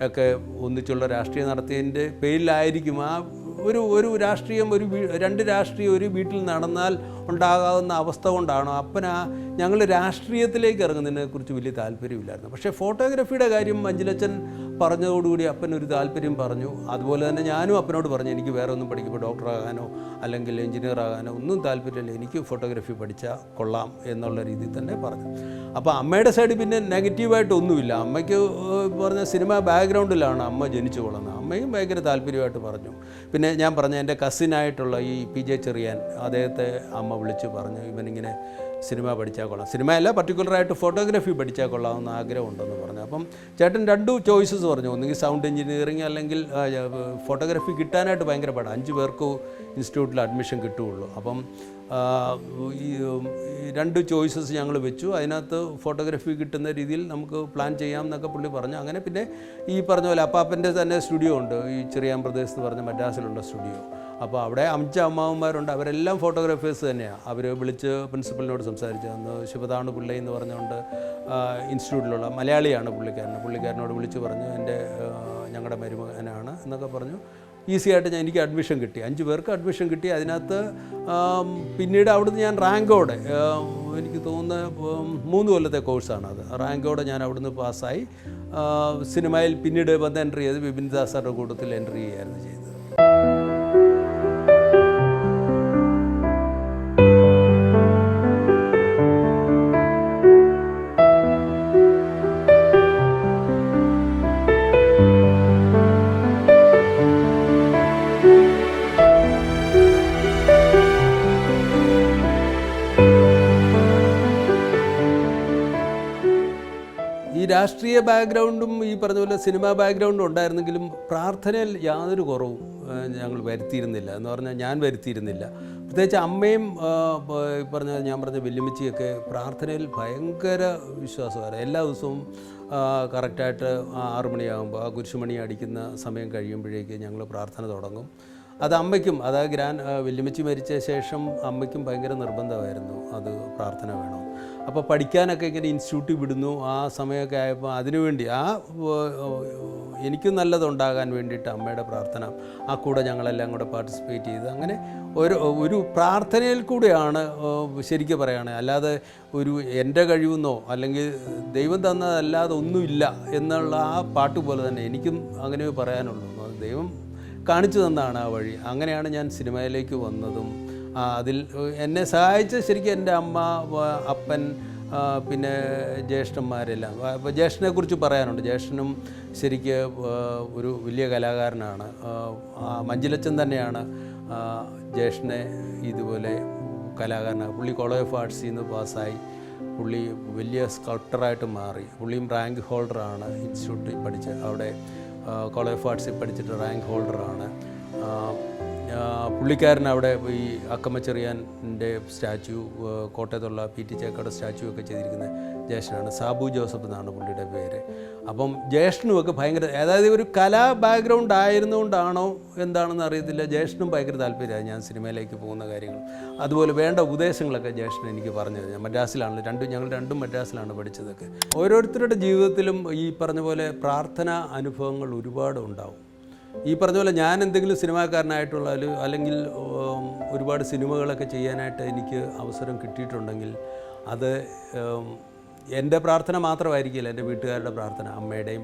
Speaker 2: ഒക്കെ ഒന്നിച്ചുള്ള രാഷ്ട്രീയം നടത്തിയതിൻ്റെ പേരിലായിരിക്കും ആ ഒരു രാഷ്ട്രീയം 2 രാഷ്ട്രീയം ഒരു വീട്ടിൽ നടന്നാൽ ഉണ്ടാകാവുന്ന അവസ്ഥ കൊണ്ടാണോ ഞങ്ങൾ രാഷ്ട്രീയത്തിലേക്ക് ഇറങ്ങുന്നതിനെക്കുറിച്ച് വലിയ താല്പര്യമില്ലായിരുന്നു. പക്ഷേ ഫോട്ടോഗ്രാഫിയുടെ കാര്യം മഞ്ജുലച്ചൻ പറഞ്ഞതോടുകൂടി അപ്പനൊരു താല്പര്യം പറഞ്ഞു. അതുപോലെ തന്നെ ഞാനും അപ്പനോട് പറഞ്ഞു, എനിക്ക് വേറെ ഒന്നും പഠിക്കുമ്പോൾ ഡോക്ടറാകാനോ അല്ലെങ്കിൽ എഞ്ചിനീയർ ആകാനോ ഒന്നും താല്പര്യമില്ല, എനിക്ക് ഫോട്ടോഗ്രാഫി പഠിച്ചാൽ കൊള്ളാം എന്നുള്ള രീതിയിൽ തന്നെ പറഞ്ഞു. അപ്പോൾ അമ്മയുടെ സൈഡിൽ പിന്നെ നെഗറ്റീവായിട്ടൊന്നുമില്ല. അമ്മയ്ക്ക് പറഞ്ഞ സിനിമ ബാക്ക്ഗ്രൗണ്ടിലാണ് അമ്മ ജനിച്ചു കൊള്ളുന്നത്. അമ്മയും ഭയങ്കര താല്പര്യമായിട്ട് പറഞ്ഞു. പിന്നെ ഞാൻ പറഞ്ഞ എൻ്റെ കസിനായിട്ടുള്ള ഈ PJ ചെറിയാൻ, അദ്ദേഹത്തെ അമ്മ വിളിച്ച് പറഞ്ഞു, ഇവനിങ്ങനെ സിനിമ പഠിച്ചാൽ കൊള്ളാം, സിനിമയല്ല പർട്ടിക്കുലറായിട്ട് ഫോട്ടോഗ്രാഫി പഠിച്ചാൽ കൊള്ളാമെന്ന് ആഗ്രഹമുണ്ടെന്ന് പറഞ്ഞു. അപ്പം ചേട്ടൻ 2 ചോയ്സസ് പറഞ്ഞു, ഒന്നുകിൽ സൗണ്ട് എഞ്ചിനീയറിങ് അല്ലെങ്കിൽ ഫോട്ടോഗ്രാഫി കിട്ടാനായിട്ട് ഭയങ്കര പാടാണ്, 5 പേർക്ക് ഇൻസ്റ്റിറ്റ്യൂട്ടിൽ അഡ്മിഷൻ കിട്ടുകയുള്ളൂ. അപ്പം ഈ 2 ചോയ്സസ് ഞങ്ങൾ വെച്ചു. അതിനകത്ത് ഫോട്ടോഗ്രാഫി കിട്ടുന്ന രീതിയിൽ നമുക്ക് പ്ലാൻ ചെയ്യാം എന്നൊക്കെ പുള്ളി പറഞ്ഞു. അങ്ങനെ പിന്നെ ഈ പറഞ്ഞ പോലെ അപ്പാപ്പൻ്റെ തന്നെ സ്റ്റുഡിയോ ഉണ്ട്, ഈ ചെറിയാൻ പ്രദേശത്ത് പറഞ്ഞ മദ്രാസിലുള്ള സ്റ്റുഡിയോ. അപ്പോൾ അവിടെ 5 അമ്മാവന്മാരുണ്ട്, അവരെല്ലാം ഫോട്ടോഗ്രാഫേഴ്സ് തന്നെയാണ്. അവർ വിളിച്ച് പ്രിൻസിപ്പലിനോട് സംസാരിച്ചു. അന്ന് ശിവതാണു പിള്ളൈ എന്ന് പറഞ്ഞുകൊണ്ട് ഇൻസ്റ്റിറ്റ്യൂട്ടിലുള്ള മലയാളിയാണ് പുള്ളിക്കാരനോട് വിളിച്ച് പറഞ്ഞു, എൻ്റെ ഞങ്ങളുടെ മരുമകനാണ് എന്നൊക്കെ പറഞ്ഞു. ഈസി ആയിട്ട് എനിക്ക് അഡ്മിഷൻ കിട്ടി, 5 പേർക്ക് അഡ്മിഷൻ കിട്ടി. അതിനകത്ത് പിന്നീട് അവിടുന്ന് ഞാൻ റാങ്കോടെ, എനിക്ക് തോന്നുന്ന 3 കൊല്ലത്തെ കോഴ്സാണ് അത്, റാങ്കോടെ ഞാൻ അവിടുന്ന് പാസ്സായി. സിനിമയിൽ പിന്നീട് വന്ന് എൻട്രി ചെയ്ത് വിപിൻ ദാസാറുടെ കൂട്ടത്തിൽ എൻട്രി ചെയ്യുകയായിരുന്നു ചെയ്തത്. ഈ രാഷ്ട്രീയ ബാക്ക്ഗ്രൗണ്ടും ഈ പറഞ്ഞ പോലെ സിനിമാ ബാക്ക്ഗ്രൗണ്ടും ഉണ്ടായിരുന്നെങ്കിലും പ്രാർത്ഥനയിൽ യാതൊരു കുറവും ഞങ്ങൾ വരുത്തിയിരുന്നില്ല. എന്ന് പറഞ്ഞാൽ ഞാൻ വരുത്തിയിരുന്നില്ല. പ്രത്യേകിച്ച് അമ്മയും ഞാൻ പറഞ്ഞ വല്യമ്മച്ചിയൊക്കെ പ്രാർത്ഥനയിൽ ഭയങ്കര വിശ്വാസമായിരുന്നു. എല്ലാ ദിവസവും കറക്റ്റായിട്ട് 6 മണിയാകുമ്പോൾ ആ കുരിശുമണി അടിക്കുന്ന സമയം കഴിയുമ്പോഴേക്ക് ഞങ്ങൾ പ്രാർത്ഥന തുടങ്ങും. അത് അമ്മയ്ക്കും, അതായത് വല്യമ്മച്ചി മരിച്ച ശേഷം അമ്മയ്ക്കും ഭയങ്കര നിർബന്ധമായിരുന്നു അത് പ്രാർത്ഥന വേണം. അപ്പോൾ പഠിക്കാനൊക്കെ ഇങ്ങനെ ഇൻസ്റ്റിറ്റ്യൂട്ടിൽ വിടുന്നു. ആ സമയമൊക്കെ ആയപ്പോൾ അതിനുവേണ്ടി എനിക്ക് നല്ലതുണ്ടാകാൻ വേണ്ടിയിട്ട് അമ്മയുടെ പ്രാർത്ഥന, ആ കൂടെ ഞങ്ങളെല്ലാം കൂടെ പാർട്ടിസിപ്പേറ്റ് ചെയ്ത് അങ്ങനെ ഒരു പ്രാർത്ഥനയിൽ കൂടെയാണ് ശരിക്കും പറയുകയാണെങ്കിൽ. അല്ലാതെ എൻ്റെ കഴിവെന്നോ അല്ലെങ്കിൽ ദൈവം തന്നതല്ലാതെ ഒന്നുമില്ല എന്നുള്ള ആ പാട്ട് പോലെ തന്നെ എനിക്കും അങ്ങനെ പറയാനുള്ളൂ. ദൈവം കാണിച്ചു തന്നാണ് ആ വഴി. അങ്ങനെയാണ് ഞാൻ സിനിമയിലേക്ക് വന്നതും. അതിൽ എന്നെ സഹായിച്ച ശരിക്കും എൻ്റെ അമ്മ, അപ്പൻ, പിന്നെ ജ്യേഷ്ഠന്മാരെല്ലാം. അപ്പോൾ ജ്യേഷ്ഠനെക്കുറിച്ച് പറയാനുണ്ട്. ജ്യേഷ്ഠനും ശരിക്ക് ഒരു വലിയ കലാകാരനാണ്. മഞ്ചിലച്ചൻ തന്നെയാണ് ജ്യേഷ്ഠനെ ഇതുപോലെ കലാകാരനാണ്. പുള്ളി കോളേജ് ഓഫ് ആർട്സിൽ നിന്ന് പാസ്സായി. പുള്ളി വലിയ സ്കൾപ്റ്ററായിട്ട് മാറി. പുള്ളിയും റാങ്ക് ഹോൾഡറാണ്. ഇൻസ്റ്റിറ്റ്യൂട്ടിൽ പഠിച്ച് അവിടെ കോളേജ് ഓഫ് ആർട്സിൽ പഠിച്ചിട്ട് റാങ്ക് ഹോൾഡറാണ്. പുള്ളിക്കാരൻ അവിടെ ഈ അക്കമ്മ ചെറിയാൻ്റെ സ്റ്റാച്യു, കോട്ടയത്തുള്ള PT ചേക്കയുടെ സ്റ്റാച്യു ഒക്കെ ചെയ്തിരിക്കുന്ന ജ്യേഷ്ഠനാണ്. സാബു ജോസഫ് എന്നാണ് പുള്ളിയുടെ പേര്. അപ്പം ജ്യേഷ്ഠനുമൊക്കെ ഭയങ്കര, അതായത് ഒരു കലാ ബാക്ക്ഗ്രൗണ്ട് ആയിരുന്നുകൊണ്ടാണോ എന്താണെന്ന് അറിയത്തില്ല, ജ്യേഷ്ഠനും ഭയങ്കര താല്പര്യമായി ഞാൻ സിനിമയിലേക്ക് പോകുന്ന കാര്യങ്ങൾ. അതുപോലെ വേണ്ട ഉപദേശങ്ങളൊക്കെ ജ്യേഷ്ഠൻ എനിക്ക് പറഞ്ഞു തന്നു. മദ്രാസിലാണ് ഞങ്ങൾ രണ്ടും മദ്രാസിലാണ് പഠിച്ചതൊക്കെ. ഓരോരുത്തരുടെ ജീവിതത്തിലും ഈ പറഞ്ഞ പോലെ പ്രാർത്ഥന അനുഭവങ്ങൾ ഒരുപാട് ഉണ്ടാവും. ഈ പറഞ്ഞ പോലെ ഞാൻ എന്തെങ്കിലും സിനിമാക്കാരനായിട്ടുള്ള അല്ലെങ്കിൽ ഒരുപാട് സിനിമകളൊക്കെ ചെയ്യാനായിട്ട് എനിക്ക് അവസരം കിട്ടിയിട്ടുണ്ടെങ്കിൽ അത് എൻ്റെ പ്രാർത്ഥന മാത്രമായിരിക്കില്ല, എൻ്റെ വീട്ടുകാരുടെ പ്രാർത്ഥന, അമ്മയുടെയും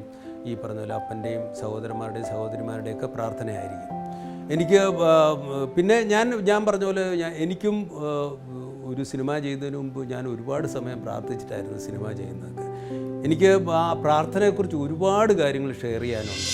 Speaker 2: ഈ പറഞ്ഞ പോലെ അപ്പൻ്റെയും സഹോദരന്മാരുടെയും സഹോദരിമാരുടെയൊക്കെ പ്രാർത്ഥനയായിരിക്കും. എനിക്ക് പിന്നെ ഞാൻ പറഞ്ഞ പോലെ എനിക്കും ഒരു സിനിമ ചെയ്യുന്നതിന് മുമ്പ് ഞാൻ ഒരുപാട് സമയം പ്രാർത്ഥിച്ചിട്ടായിരുന്നു സിനിമ ചെയ്യുന്നതൊക്കെ. എനിക്ക് ആ പ്രാർത്ഥനയെക്കുറിച്ച് ഒരുപാട് കാര്യങ്ങൾ ഷെയർ ചെയ്യാനുണ്ട്.